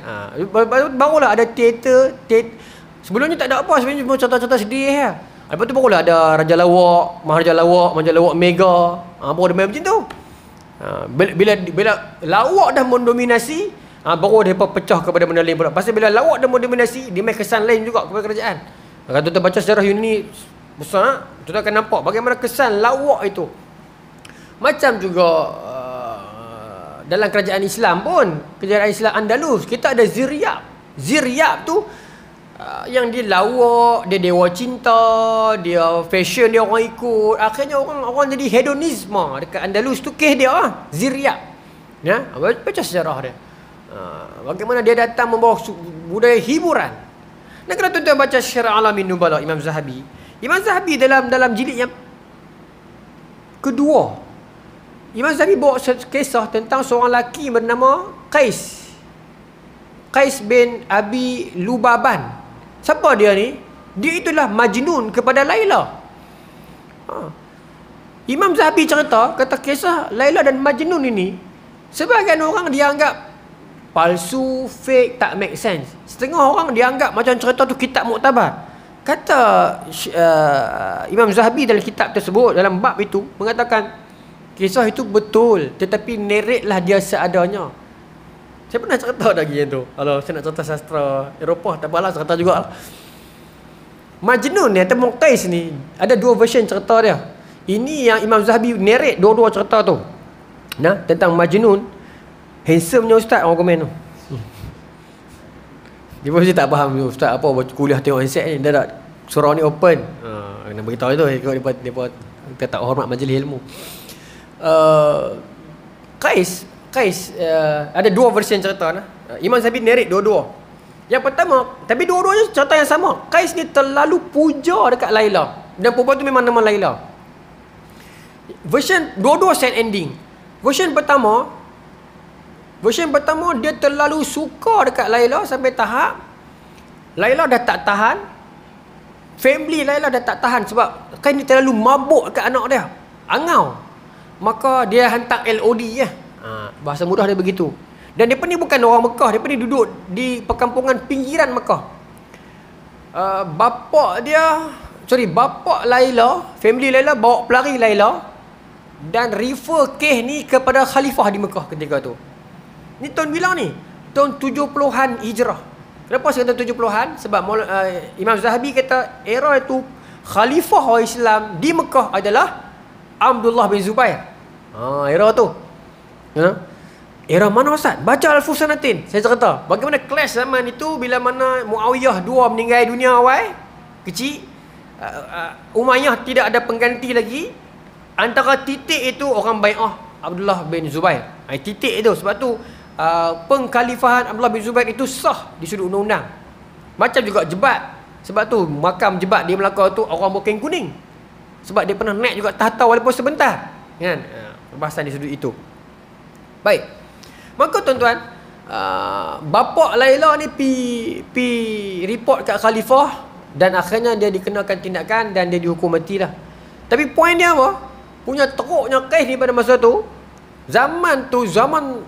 Barulah ada teater. Sebelumnya tak ada apa, sebenarnya cuma contoh-contoh sedih lah. Lepas tu barulah ada Raja Lawak, Maharaja Lawak, Maharaja Lawak Mega. Baru ada main macam tu. Bila lawak dah mendominasi, baru mereka pecah kepada benda lain pula. Pasal bila lawak dah mendominasi, dia main kesan lain juga kepada kerajaan. Kalau tuan-tuan baca sejarah Yunani besar, tuan-tuan akan nampak bagaimana kesan lawak itu. Macam juga dalam kerajaan Islam pun, kerajaan Islam Andalus, kita ada Ziryab. Ziryab tu yang dia lawak, dia dewa cinta, dia fashion dia orang ikut. Akhirnya orang jadi hedonisme dekat Andalus tu, kes dia Ziryab. Ya, baca sejarah dia. Bagaimana dia datang membawa budaya hiburan. Dan kalau tuan-tuan baca Syiar A'lamin Nubala Imam Zahabi dalam jilid yang kedua, Imam Zahabi bawa kisah tentang seorang lelaki bernama Qais bin Abi Lubaban. Siapa dia ni? Dia itulah Majnun kepada Laila. Imam Zahabi cerita, kata kisah Laila dan Majnun ini, sebahagian orang dianggap palsu, fake, tak make sense. Setengah orang dianggap macam cerita tu kitab muktabar. Kata Imam Zahabi dalam kitab tersebut, dalam bab itu, mengatakan kisah itu betul, tetapi narrate lah dia seadanya. Saya pernah cerita lagi yang tu. Kalau saya nak cerita sastra Eropah, tak apalah, cerita juga. Majnun ni atau Qais ni, ada dua version cerita dia. Ini yang Imam Zahabi narrate dua-dua cerita tu. Nah, tentang Majnun. Handsome-nya ustaz, orang komen tu. Dia pun tak faham ustaz apa kuliah tengok handset ni. Dia tak, surau ni open. Kena beritahu itu dia tak hormat majlis ilmu. Qais ada dua version cerita nah. Imam Zahabi narrate dua-dua. Yang pertama, tapi dua-duanya cerita yang sama. Qais ni terlalu puja dekat Laila, dan perempuan tu memang nama Laila. Version dua-dua sad ending. Version pertama dia terlalu suka dekat Laila sampai tahap Laila dah tak tahan. Family Laila dah tak tahan sebab Qais ni terlalu mabuk dekat anak dia, angau. Maka dia hantar LOD bahasa mudah dia begitu. Dan dia ni bukan orang Mekah, dia ni duduk di perkampungan pinggiran Mekah. Bapa Laila, family Laila bawa pelari Laila dan refer kes ni kepada khalifah di Mekah ketika tu. Ni tahun bila ni? Tahun 70-an Hijrah. Kenapa saya kata 70-an? Sebab Imam Zahabi kata era itu khalifah orang Islam di Mekah adalah Abdullah bin Zubair. Era tu. Era mana Ustaz? Baca Al-Fusanatin. Saya cerita bagaimana clash zaman itu bila mana Muawiyah dua meninggal dunia awal kecil. Umayyah tidak ada pengganti lagi. Antara titik itu orang bai'ah Abdullah bin Zubair. Titik itu. Sebab tu pengkhalifahan Abdullah bin Zubair itu sah di sudut undang-undang. Macam juga Jebat. Sebab tu makam Jebat di Melaka tu orang berkain kuning. Sebab dia pernah naik juga tahta walaupun sebentar. Kan? Perbahasan di sudut itu. Baik. Maka tuan-tuan, bapa Laila ni pi report kat khalifah dan akhirnya dia dikenakan tindakan dan dia dihukum matilah. Tapi poin dia apa? Punya teruknya Qais ni pada masa tu, zaman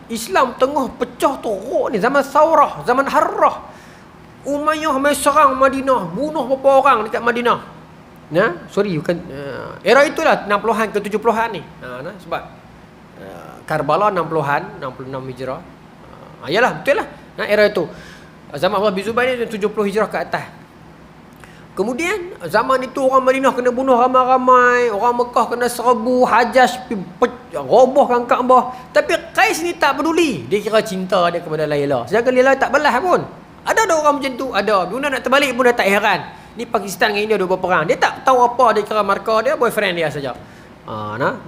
Islam tengah pecah teruk ni, zaman Saurah, zaman Harrah. Umayyah mai serang Madinah, bunuh beberapa orang dekat Madinah. Bukan era itulah 60-an ke 70-an ni. Sebab Karbala 60-an, 66 Hijrah. Yalah, betul lah. Era itu. Zaman Abdullah bin Zubair ni 70 Hijrah ke atas. Kemudian zaman itu orang Madinah kena bunuh ramai-ramai, orang Mekah kena serbu, Hajjaj robohkan Kaabah. Tapi Qais ni tak peduli. Dia kira cinta dia kepada Laila. Sedangkan Laila tak balas pun. Ada orang macam tu, ada. Bila nak terbalik pun dah tak heran. Ni Pakistan dengan India dua berperang. Dia tak tahu apa, dia kira markah dia boyfriend dia saja.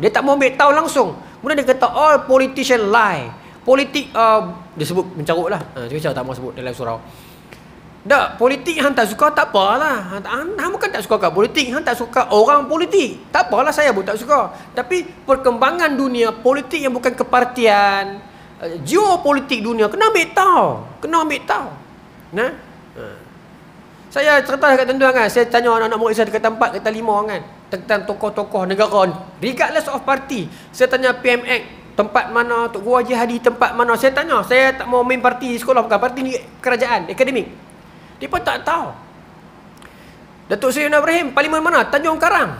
Dia tak mau ambil tahu langsung. Kemudian dia kata all politician lie. Politik dia sebut mencarut lah. Saya tak mau sebut dalam surau. Tak, politik hang tak suka tak apalah. Hang bukan tak suka kat politik, hang tak suka orang politik. Tak apalah, saya pun tak suka. Tapi perkembangan dunia politik yang bukan kepartian, geopolitik dunia kena ambil tahu. Saya cerita dekat tuan-tuan kan, saya tanya anak-anak murid saya dekat 4, dekat 5 kan, tentang tokoh-tokoh negara regardless of party. Saya tanya PMX tempat mana, Tok Guru Haji Hadi tempat mana. Saya tanya, saya tak mau main parti sekolah, bukan parti ni kerajaan, akademik. Dia pun tak tahu. Datuk Seri Ibrahim parlimen mana? Tanjung Karang.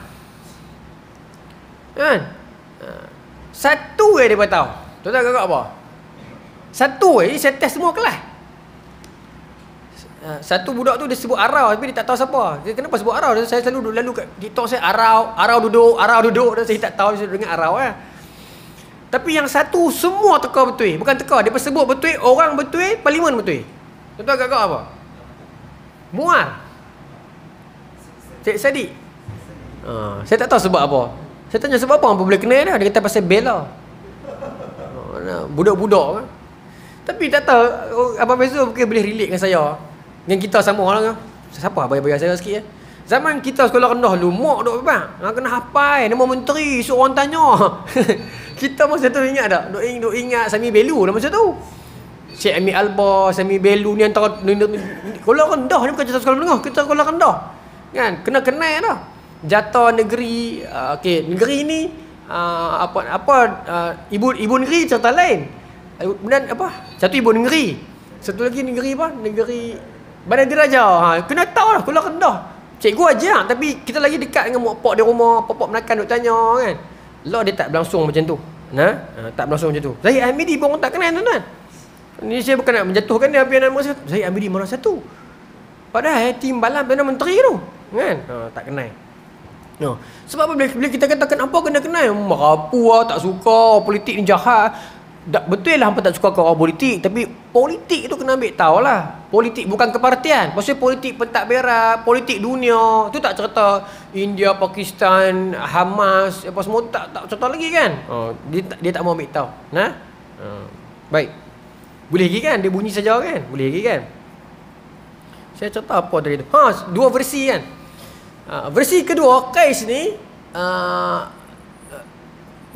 Kan? Satu dia tahu. Tuan-tuan agak apa? Satu saya test semua kelas. Satu budak tu dia sebut arau tapi dia tak tahu siapa. Dia kenapa sebut arau? Saya selalu lalu kat TikTok saya arau duduk dan saya tak tahu dia dengar arau lah. Tapi yang satu semua teka betul. Bukan teka, dia sebut betul, orang betul, parlimen betul. Tuan-tuan agak apa? Muar. Cik Sadiq. Saya tak tahu sebab apa. Saya tanya sebab apa boleh kena dia. Dia kata pasal bela. Budak-budak kan. Tapi tak tahu Abang Faizul mungkin boleh relate dengan saya. Dengan kita sama orang kan. Siapa bayar saya sikit ya. Zaman kita sekolah rendah dulu, mak duk apa? Kena hafal nama menteri, suruh orang tanya. Kita masa tu ingat tak? Duk ingat Sami Belu dah masa tu. Syekh Amir Alba, Sami Belu ni antara sekolah rendah ni bukan jatuh sekolah menengah, kita sekolah rendah. Kan? Kena kenal dah. Jatuh negeri, okey, negeri ni ibu negeri cerita lain. Kemudian apa? Satu ibu negeri. Satu lagi negeri apa? Negeri Bandar Diraja. Kena tahu lah sekolah rendah. Cikgu ajar tapi kita lagi dekat dengan mak pak di rumah, pak menakan duk tanya kan. Lah dia tak berlangsung macam tu. Tak berlangsung macam tu. Zahid Hamidi pun orang tak kenal tuan-tuan. Ni saya bukan nak menjatuhkan dia apa nama saya. Zahid Hamidi mana satu. Padahal timbalan Perdana Menteri tu. Kan? Tak kenal. Sebab apa bila kita kata kenapa kena kenal? Merapu lah, tak suka, politik ni jahat. Betul lah hampa tak suka ke orang politik, tapi politik tu kena ambil tahu lah. Politik bukan kepartian. Maksudnya politik pentadbiran, politik dunia. Tu tak cerita India, Pakistan, Hamas, apa semua tak cerita lagi kan. Dia tak mau ambil tahu. Baik. Boleh lagi kan? Dia bunyi saja kan? Boleh lagi kan? Saya cerita apa tadi tu? Dua versi kan? Versi kedua, Qais ni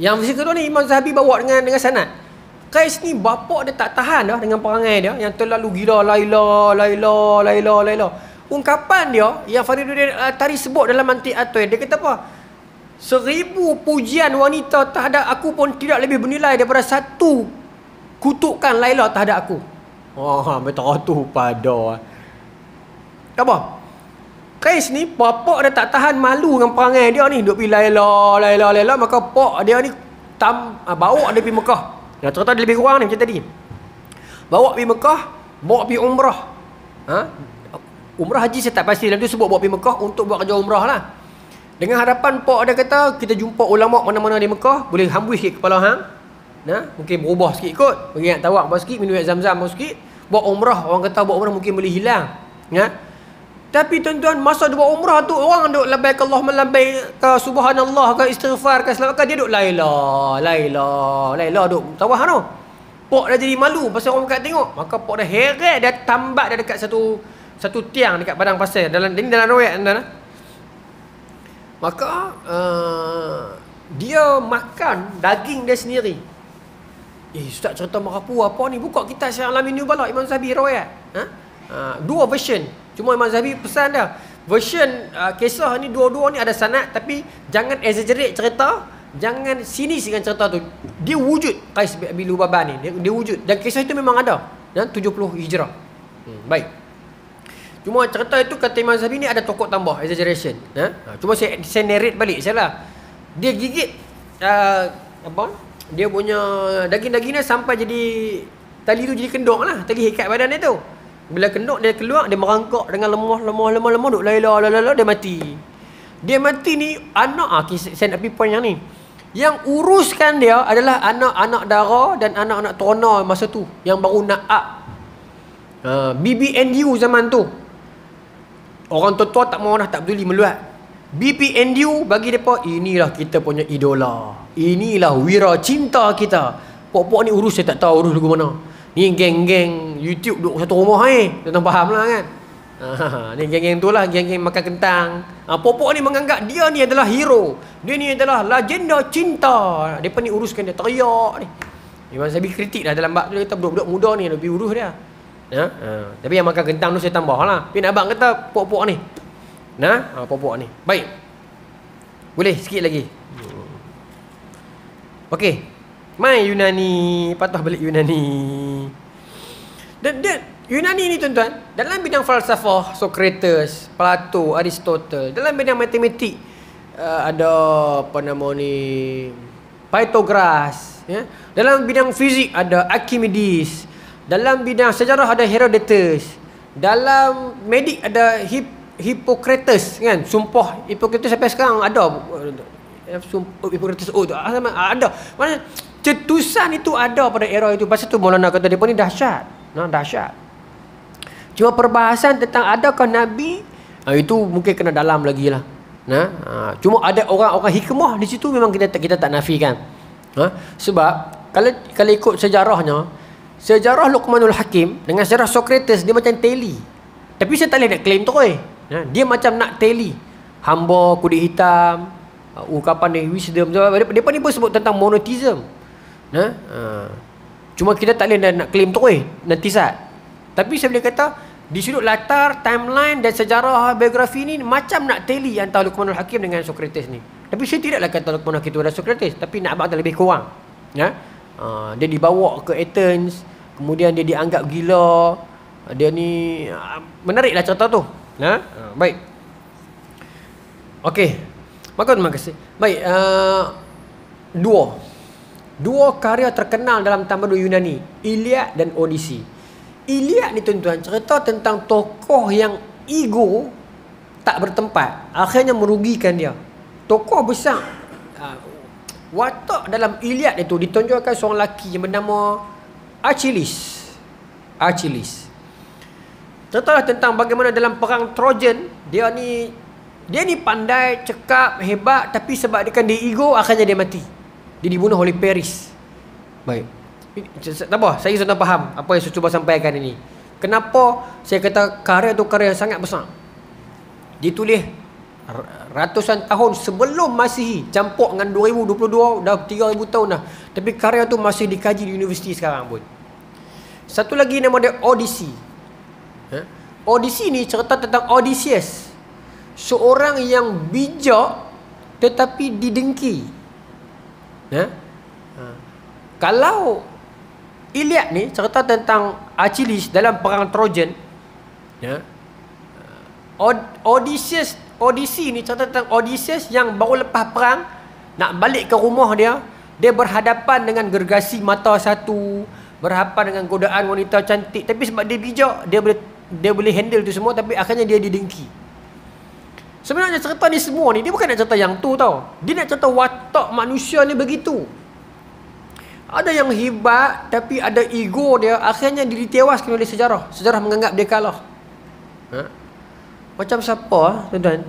yang versi kedua ni Imam Zahabi bawa dengan sanad. Qais ni bapak dia tak tahan dah dengan perangai dia yang terlalu gila Laila. Ungkapan dia yang Fariduddin Al-Atari sebut dalam Mantiq At-Tair, dia kata apa? 1000 pujian wanita terhadap aku pun tidak lebih bernilai daripada satu kutukan Laila terhadap aku. Betul tu pada. Apa? Qais ni bapak dia tak tahan malu dengan perangai dia ni, duk pergi Laila, maka pak dia ni bawa dia pergi Mekah. Cerita dia lebih kurang ni macam tadi. Bawa pergi Mekah, bawa pergi umrah. Umrah haji saya tak pasti, lalu sebut bawa pergi Mekah untuk buat kerja umrah lah. Dengan harapan pak dia kata kita jumpa ulama mana-mana di Mekah, boleh hambus sikit kepala hang. Mungkin berubah sikit kot, pergi nak tawak sikit, minum air zam-zam sikit, buat umrah. Orang kata buat umrah mungkin boleh hilang. Tapi tuan-tuan, masa dia buat umrah tu orang duk labbaik Allahumma labbaik ke subhanallah ke istighfar ke selamat dia duk Laila duk tawah tu. Pak dah jadi malu pasal orang kat tengok. Maka pak dah heret, dia tambat dia dekat satu tiang dekat padang pasir. Dalam riwayat tuan-tuan. Maka dia makan daging dia sendiri. Ustaz cerita merapu apa ni? Buka kitab Syiar Alamin Nubala Imam Zahabi riwayat. Dua version. Cuma Imam Zahabi pesan dia, version kisah ni dua-dua ni ada sanad, tapi jangan exaggerate cerita, jangan sinis dengan cerita tu. Dia wujud Qais bin Lubabah ni, dia wujud dan kisah itu memang ada dan 70 Hijrah. Baik. Cuma cerita itu kata Imam Zahabi ni ada tokok tambah, exaggeration. Cuma saya narrate balik salah. Dia gigit dia punya daging-dagingnya sampai jadi tali tu jadi kenduk lah, tali ikat badan dia tu. Bila kenduk dia keluar, dia merangkak dengan lemah duk Laila dia mati. Dia mati ni anak saya nak pergi point yang ni. Yang uruskan dia adalah anak-anak dara dan anak-anak terona masa tu yang baru na'ak. BBNU zaman tu. Orang tua-tua tak mau dah, tak peduli meluat. BBNU bagi depa inilah kita punya idola. Inilah wira cinta kita. Pok-pok ni urus saya tak tahu urus lagu mana. Ni geng-geng YouTube duduk satu rumah tuan-tuan faham lah kan. Ni geng-geng tu lah, geng-geng makan kentang. Popok ni menganggap dia ni adalah hero, dia ni adalah legenda cinta. Mereka ni uruskan dia, teriak ni. Imam Zahabi kritik dah dalam bab tu, dia kata budak-budak muda ni lebih urus dia. Tapi yang makan kentang tu saya tambah lah. Tapi nak abang kata popok ni. Popok ni. Baik. Boleh sikit lagi. Okey. Mai Yunani, patah balik Yunani. Dan Yunani ni tuan-tuan, dalam bidang falsafah Socrates, Plato, Aristotle, dalam bidang matematik ada apa nama ni, Pythagoras, ya. Dalam bidang fizik ada Archimedes, dalam bidang sejarah ada Herodotus, dalam medik ada Hippocrates, kan, sumpah Hippocrates sampai sekarang ada, Hippocrates ada. Mana cetusan itu ada pada era itu. Pasal tu Maulana kata depa ni dahsyat, dahsyat. Cuma perbahasan tentang adakah Nabi, itu mungkin kena dalam lagi lah. Cuma ada orang-orang hikmah di situ memang kita tak nafikan. Sebab kalau ikut sejarahnya, sejarah Luqmanul Hakim dengan sejarah Socrates dia macam teli. Tapi saya tak boleh nak claim terus. Dia macam nak teli. Hamba kulit hitam, ungkapan dia wisdom. Depa ni pun sebut tentang monotheism. Cuma kita tak boleh nak claim terus nanti saat. Tapi saya boleh kata di sudut latar, timeline dan sejarah biografi ni macam nak teli antara Luqmanul Hakim dengan Socrates ni. Tapi saya tidaklah kata Luqmanul Hakim itu adalah Socrates, tapi nak abang lebih kurang. Dia dibawa ke Athens, kemudian dia dianggap gila. Dia ni menariklah cerita tu. Baik. Okey. Maka terima kasih. Baik, dua karya terkenal dalam tamadun Yunani, Iliad dan Odyssey. Iliad ni tuan-tuan cerita tentang tokoh yang ego tak bertempat, akhirnya merugikan dia. Tokoh besar, watak dalam Iliad itu ditonjolkan seorang lelaki yang bernama Achilles. Ceritalah tentang bagaimana dalam perang Trojan, dia ni pandai, cekap, hebat, tapi sebab dia ego, akhirnya dia mati. Dia dibunuh oleh Paris. Baik. Tak apa, saya sudah faham apa yang saya cuba sampaikan ini. Kenapa saya kata karya itu karya yang sangat besar. Ditulis ratusan tahun sebelum Masihi, campur dengan 2022, dah 3000 tahun dah. Tapi karya itu masih dikaji di universiti sekarang pun. Satu lagi nama dia Odyssey. Odyssey ni cerita tentang Odysseus, seorang yang bijak tetapi didengki. Kalau Iliad ni cerita tentang Achilles dalam perang Trojan, Odyssey ni cerita tentang Odysseus yang baru lepas perang nak balik ke rumah dia. Dia berhadapan dengan gergasi mata satu, berhadapan dengan godaan wanita cantik, tapi sebab dia bijak, dia boleh handle tu semua, tapi akhirnya dia didengki. Sebenarnya cerita ni semua ni dia bukan nak cerita yang tu tau. Dia nak cerita watak manusia ni begitu. Ada yang hebat tapi ada ego dia, akhirnya dia ditewaskan oleh sejarah. Sejarah menganggap dia kalah. Macam siapa, tuan-tuan?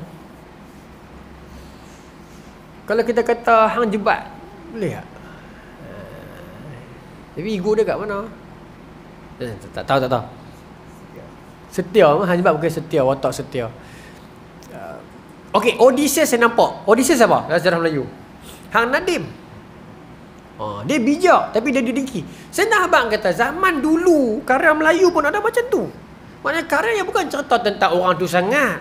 Kalau kita kata hang jebat, boleh tak? Tapi ego dia kat mana? Tak tahu. Setia, hang jebat bukan setia, watak setia. Okey, Odysseus saya nampak. Odysseus apa? Dalam sejarah Melayu. Hang Nadim. Dia bijak tapi dia didengki. Saya nak abang kata zaman dulu karya Melayu pun ada macam tu. Maknanya karya yang bukan cerita tentang orang tu sangat,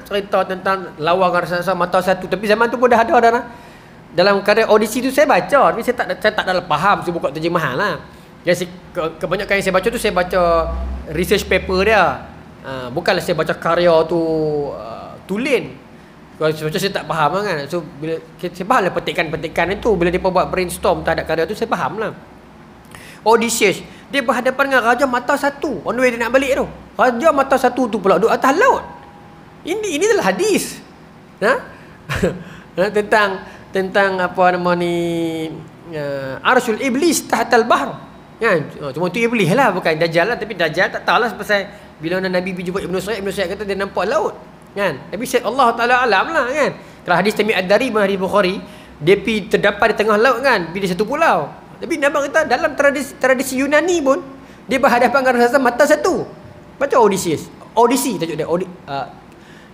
cerita tentang lawan raksasa mata satu, tapi zaman tu pun dah ada dah. Dalam karya Odyssey tu saya baca, tapi saya tak dalam faham, saya buka terjemahan lah. Kebanyakan yang saya baca tu saya baca research paper dia. Bukanlah saya baca karya tu tulen. Kalau saya tak faham kan. So bila saya faham lah petikan-petikan itu, bila dia buat brainstorm terhadap karya tu, saya faham lah. Odysseus dia berhadapan dengan raja mata satu. On the way dia nak balik tu, raja mata satu tu pula duduk atas laut. Ini adalah hadis. Tentang apa nama ni, Arsyul Iblis tahtal bahr. Cuma tu Iblis lah, bukan Dajjal lah. Tapi Dajjal tak tahulah pasal bila Nabi pergi jumpa Ibn Sa'id kata dia nampak laut. Tapi Allah Ta'ala alam lah kan. Kalau hadis Tamim Ad-Dari, hadis Bukhari, dia pergi terdapat di tengah laut kan, di satu pulau. Tapi Nabi kata dalam tradisi Yunani pun dia berhadapan dengan raksasa mata satu. Baca Odyssey tajuk dia.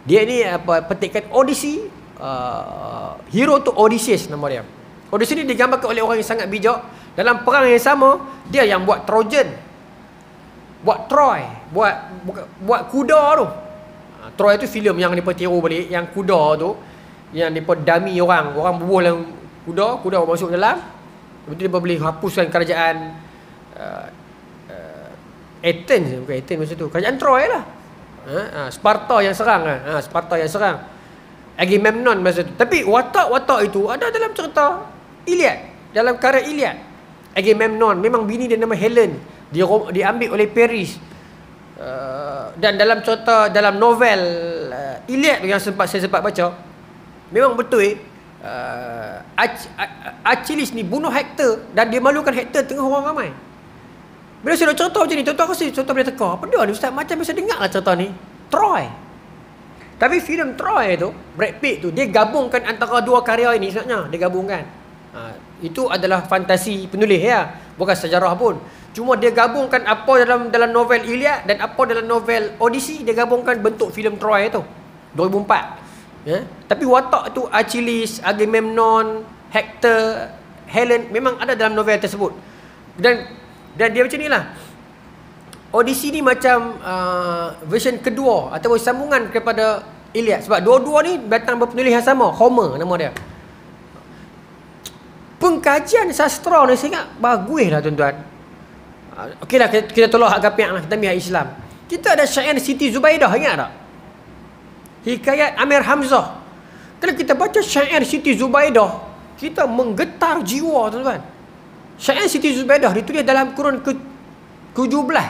Dia ni petikan Odyssey, hero tu Odysseus nama dia. Odyssey ni digambarkan oleh orang yang sangat bijak. Dalam perang yang sama, dia yang buat Trojan, buat Troy, buat kuda tu. Troy tu filem yang mereka tiru balik, yang kuda tu, yang mereka dummy orang bubuh dalam kuda masuk dalam, lepas tu mereka boleh hapuskan kerajaan Athens, bukan Athens masa tu, kerajaan Troy lah. Sparta yang serang kan, Sparta yang serang Agamemnon masa tu. Tapi watak-watak itu ada dalam cerita Iliad. dalam karya Iliad. Agamemnon memang bini dia nama Helen, dia diambil oleh Paris. Dan dalam contoh dalam novel Iliad yang saya sempat baca, memang betul Achilles ni bunuh Hector dan dia malukan Hector tengah orang ramai. Bila saya nak cerita macam ni, tuan-tuan rasa cerita boleh teka. Apa dia ni ustaz? Macam biasa dengar lah cerita ni. Troy. Tapi filem Troy tu, Brad Pitt tu, dia gabungkan antara dua karya ini sebenarnya. Dia gabungkan. Itu adalah fantasi penulis ya, bukan sejarah pun. Cuma dia gabungkan apa dalam novel Iliad dan apa dalam novel Odyssey, dia gabungkan bentuk filem Troy tu. 2004. Ya. Tapi watak tu Achilles, Agamemnon, Hector, Helen memang ada dalam novel tersebut. Dan dia macam inilah. Odyssey ni macam version kedua atau sambungan kepada Iliad. Sebab dua-dua ni datang berpenulis yang sama, Homer nama dia. Pengkajian sastra ni saya ingat bagus lah tuan-tuan. Okeylah kita tolak hak gapiak lah, kita ambil hak Islam. Kita ada syair Siti Zubaidah, ingat tak? Hikayat Amir Hamzah. Kalau kita baca syair Siti Zubaidah, kita menggetar jiwa tuan-tuan. Syair Siti Zubaidah ditulis dalam kurun ke-17.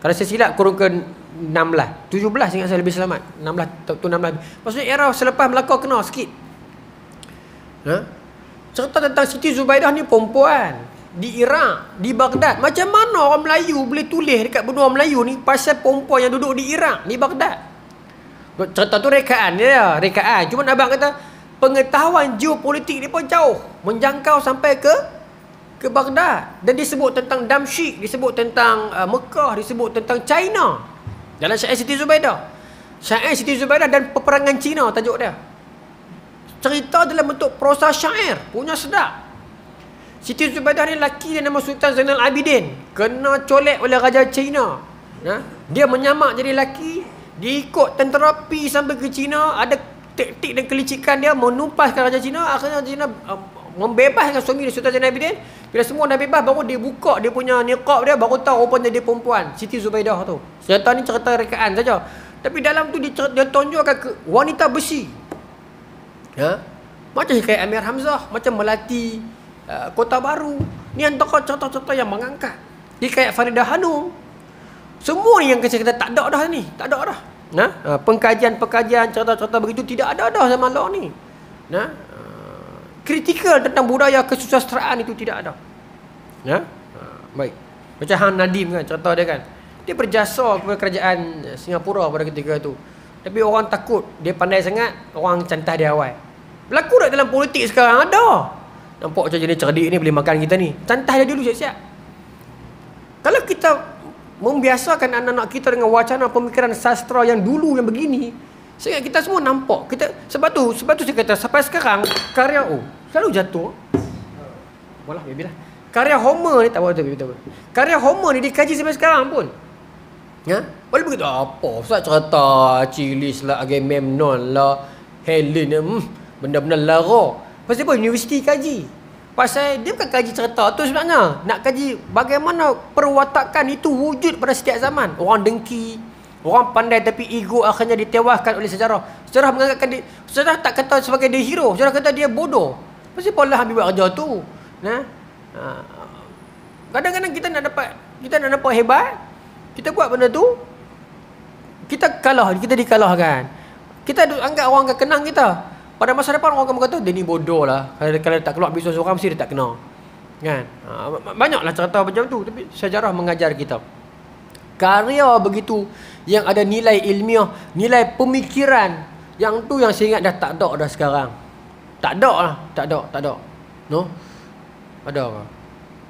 Kalau saya silap kurun ke-16. 17 ingat saya lebih selamat. 16. Maksudnya era selepas Melaka kena sikit. Cerita tentang Siti Zubaidah ni perempuan di Iraq, di Baghdad. Macam mana orang Melayu boleh tulis dekat benua Melayu ni pasal perempuan yang duduk di Iraq, di Baghdad. Cerita tu rekaan dia, rekaan. Cuma abang kata pengetahuan geopolitik dia pun jauh, menjangkau sampai ke Baghdad. Dan disebut tentang Damsyik, disebut tentang Mekah, disebut tentang China dalam syair Siti Zubaidah. Syair Siti Zubaidah dan peperangan Cina tajuk dia. Cerita dalam bentuk prosa syair, punya sedap. Siti Zubaidah ni lelaki dia nama Sultan Zainal Abidin, kena colek oleh Raja China. Dia menyamak jadi lelaki, dia ikut tentera pi sampai ke China, ada taktik dan kelicikan dia menumpaskan Raja China. Akhirnya China membebaskan suami dia Sultan Zainal Abidin. Bila semua dah bebas, baru dia buka dia punya niqab dia, baru tahu rupanya dia perempuan, Siti Zubaidah tu. Cerita ni cerita rekaan saja, tapi dalam tu dia tonjolkan ke wanita besi. Macam hikayat Amir Hamzah, macam Melati, Kota Baru. Ni antara cerita-cerita yang mengangkat. Hikayat Faridah Hanum. Semua ni yang kita tak ada dah ni, tak ada dah. Pengkajian-pengkajian cerita-cerita begitu tidak ada dah zaman law ni. Kritikal tentang budaya kesusastraan itu tidak ada. Baik. Macam Han Nadim kan, cerita dia kan. Dia berjasa kepada kerajaan Singapura pada ketika itu. Tapi orang takut, dia pandai sangat, orang cantas dia awal. Berlaku tak dalam politik sekarang? Ada. Nampak macam jenis cerdik ni boleh makan kita ni. Cantas dia dulu siap-siap. Kalau kita membiasakan anak-anak kita dengan wacana pemikiran sastra yang dulu yang begini, sehingga kita semua nampak. Sebab tu saya kata sampai sekarang karya selalu jatuh. Walah biarlah. Karya Homer ni tak apa. Karya Homer ni dikaji sampai sekarang pun. Boleh begitu apa? Ustaz cerita Achilles lah, Agamemnon lah, Helen, benda-benda lara. Pasal apa universiti kaji? Pasal dia bukan kaji cerita tu sebenarnya. Nak kaji bagaimana perwatakan itu wujud pada setiap zaman. Orang dengki, orang pandai tapi ego akhirnya ditewaskan oleh sejarah. Sejarah mengangkatkan dia, sejarah tak kata sebagai dia hero, sejarah kata dia bodoh. Pasal apa lah ambil buat kerja tu? Kadang-kadang kita nak dapat hebat, kita buat benda tu, kita dikalahkan. Kita anggap orang akan kenang kita. Pada masa depan orang akan berkata dia ni bodoh lah. Kalau tak keluar bisnes orang mesti dia tak kenal. Kan? Banyaklah cerita macam tu, tapi sejarah mengajar kita. Karya begitu yang ada nilai ilmiah, nilai pemikiran, yang tu yang saya ingat dah tak ada dah sekarang. Tak ada. No? Ada ke?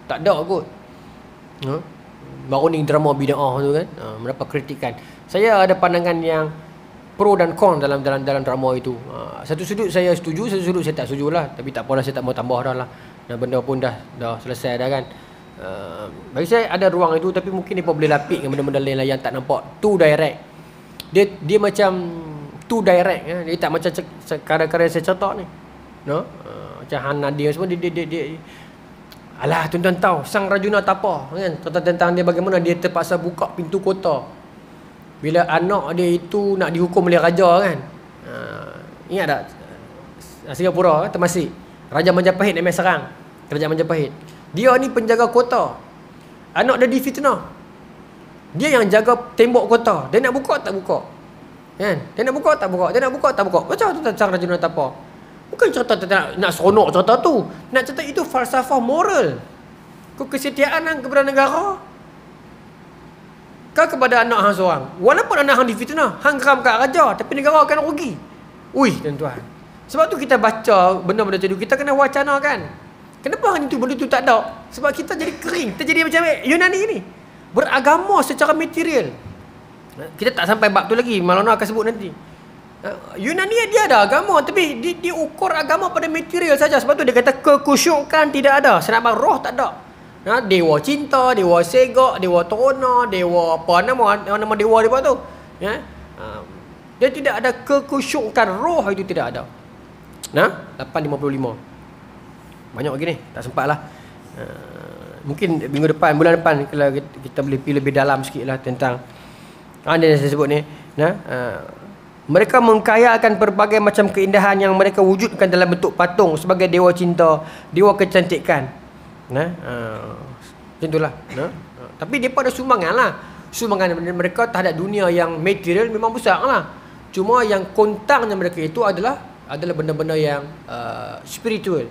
Tak ada kot. Baru ni drama bid'ah tu kan, mendapat kritikan. Saya ada pandangan yang pro dan con dalam drama itu. Satu sudut saya setuju, satu sudut saya tak setuju lah. Tapi tak apalah, saya tak mau tambah dah lah. Dan benda pun dah selesai dah kan. Bagi saya ada ruang itu, tapi mungkin dia boleh lapik dengan benda-benda lain lah yang tak nampak too direct. Dia macam too direct. Dia tak macam karya-karya saya cerita ni. Macam Han Nadim semua dia alah, tuan-tuan tahu Sang Rajuna Tapa kan, cerita tentang dia bagaimana dia terpaksa buka pintu kota bila anak dia itu nak dihukum oleh raja kan. Ingat tak Singapura Temasek, Raja Majapahit nak main serang kerajaan Majapahit. Dia ni penjaga kota. Anak dia difitnah. Dia yang jaga tembok kota. Dia nak buka tak buka. Kan? Dia nak buka tak buka. Dia nak buka tak buka. Macam tu tentang Raja Nurul. Bukan cerita nak seronok cerita tu. Nak cerita itu falsafah moral. Kau kesetiaan kepada negara. Kau kepada anak hang seorang. Walaupun anak hang difitnah, hang geram kat raja, tapi negara akan rugi. Ui, tuan-tuan. Sebab tu kita baca benda-benda macam tu, kita kena wacanakan. Kenapa hang itu benda tu tak ada? Sebab kita jadi kering. Kita jadi macam Yunani ni. Beragama secara material. Kita tak sampai bab tu lagi. Maulana akan sebut nanti. Yunani dia ada agama, tapi dia ukur agama pada material saja. Sebab tu dia kata kekusyukan tidak ada. Senapan roh tak ada. Dewa cinta, dewa segak, dewa terona, dewa apa nama dewa dia tu. Dia tidak ada kekusyukan, roh itu tidak ada. 8.55. Banyak lagi ni, tak sempat lah. Mungkin minggu depan, bulan depan kalau kita boleh pergi lebih dalam sikit lah tentang dia saya sebut ni. Mereka mengkayakan berbagai macam keindahan yang mereka wujudkan dalam bentuk patung sebagai dewa cinta, dewa kecantikan. Macam itulah. Tapi mereka ada sumbangan lah. Sumbangan mereka terhadap dunia yang material memang besar lah. Cuma yang kontangnya mereka itu adalah benda-benda yang spiritual.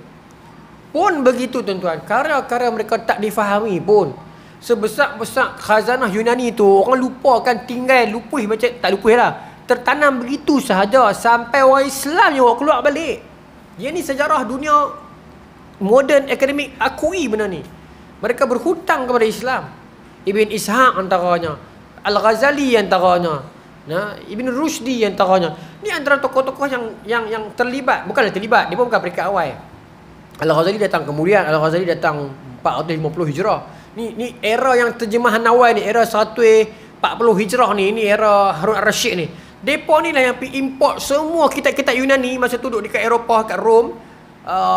Pun begitu tuan-tuan, karya-karya mereka tak difahami pun. Sebesar-besar khazanah Yunani itu, orang lupakan, tinggal lupus macam tak lupus lah. Tertanam begitu sahaja sampai orang Islam yang keluar balik. Yang ni sejarah dunia modern akademik akui benda ni. Mereka berhutang kepada Islam. Ibn Ishaq antaranya, Al-Ghazali antaranya, Ibn Rushdi antaranya. Ni antara tokoh-tokoh yang terlibat, bukanlah terlibat, dia pun bukan peringkat awal. Al-Ghazali datang kemudian, Al-Ghazali datang 450 Hijrah. Ni era yang terjemahan awal ni, era 140 Hijrah ni era Harun al-Rashid ni. Depa ni lah yang import semua kitab-kitab Yunani masa tu duduk dekat Eropah, kat Rom.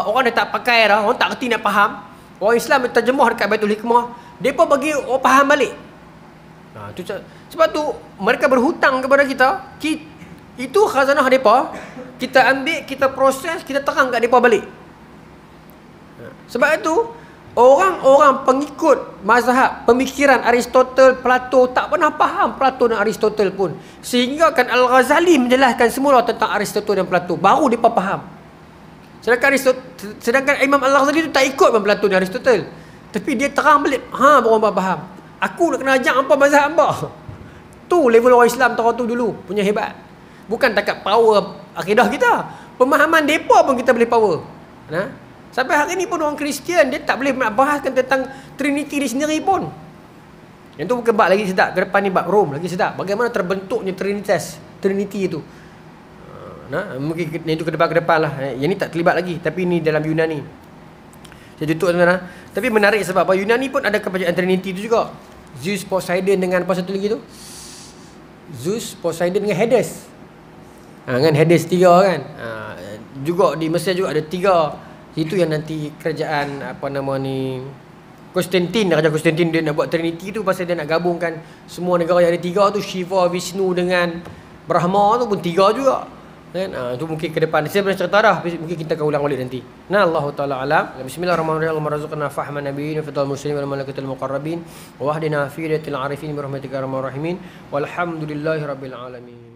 Orang dah tak pakai dah, orang tak kerti nak faham. Orang Islam terjemah dekat Baitul Hikmah, depa bagi orang faham balik. Sebab tu mereka berhutang kepada kita. Itu khazanah depa, kita ambil, kita proses, kita terang kat depa balik. Sebab itu orang-orang pengikut mazhab pemikiran Aristotle, Plato tak pernah faham Plato dan Aristotle pun. Sehingga kan Al-Ghazali menjelaskan semula tentang Aristotle dan Plato, baru depa faham. Sedangkan Imam Al-Ghazali tu tak ikut Imam Plato dan Aristotle. Tapi dia terang balik, baru orang faham. Aku nak kena ajak apa mazhab hamba. Tu level orang Islam tahun tu dulu punya hebat. Bukan takat power akidah kita, pemahaman depa pun kita boleh power. Sampai hari ni pun orang Kristian dia tak boleh nak bahaskan tentang Trinity ni sendiri pun. Yang tu bukan bab lagi sedap, ke depan ni bab Rom lagi sedap. Bagaimana terbentuknya Trinity itu. Mungkin itu ke depan lah. Yang ni tak terlibat lagi, tapi ni dalam Yunani. Saya tutup tuan-tuan. Tapi menarik sebab apa, Yunani pun ada kepercayaan Trinity itu juga. Zeus, Poseidon dengan apa satu lagi tu? Zeus, Poseidon dengan Hades. Kan Hades 3 kan. Juga di Mesir juga ada 3. Itu yang nanti kerajaan Raja Konstantin dia nak buat Trinity tu, pasal dia nak gabungkan semua negara yang ada 3 tu, Shiva, Vishnu dengan Brahma tu pun 3 juga. Kan? Itu mungkin ke depan. Saya pernah cerita dah, mungkin kita akan ulang balik nanti. Allah Ta'ala alam. Bismillahirrahmanirrahim. Allahumma razaqna fahman nabiyyin wa fatal muslimin wal malaikatil muqarrabin wa wahdina fi hidayatil arifin bi rahmatika ya arhamar rahimin. Walhamdulillahirabbil alamin.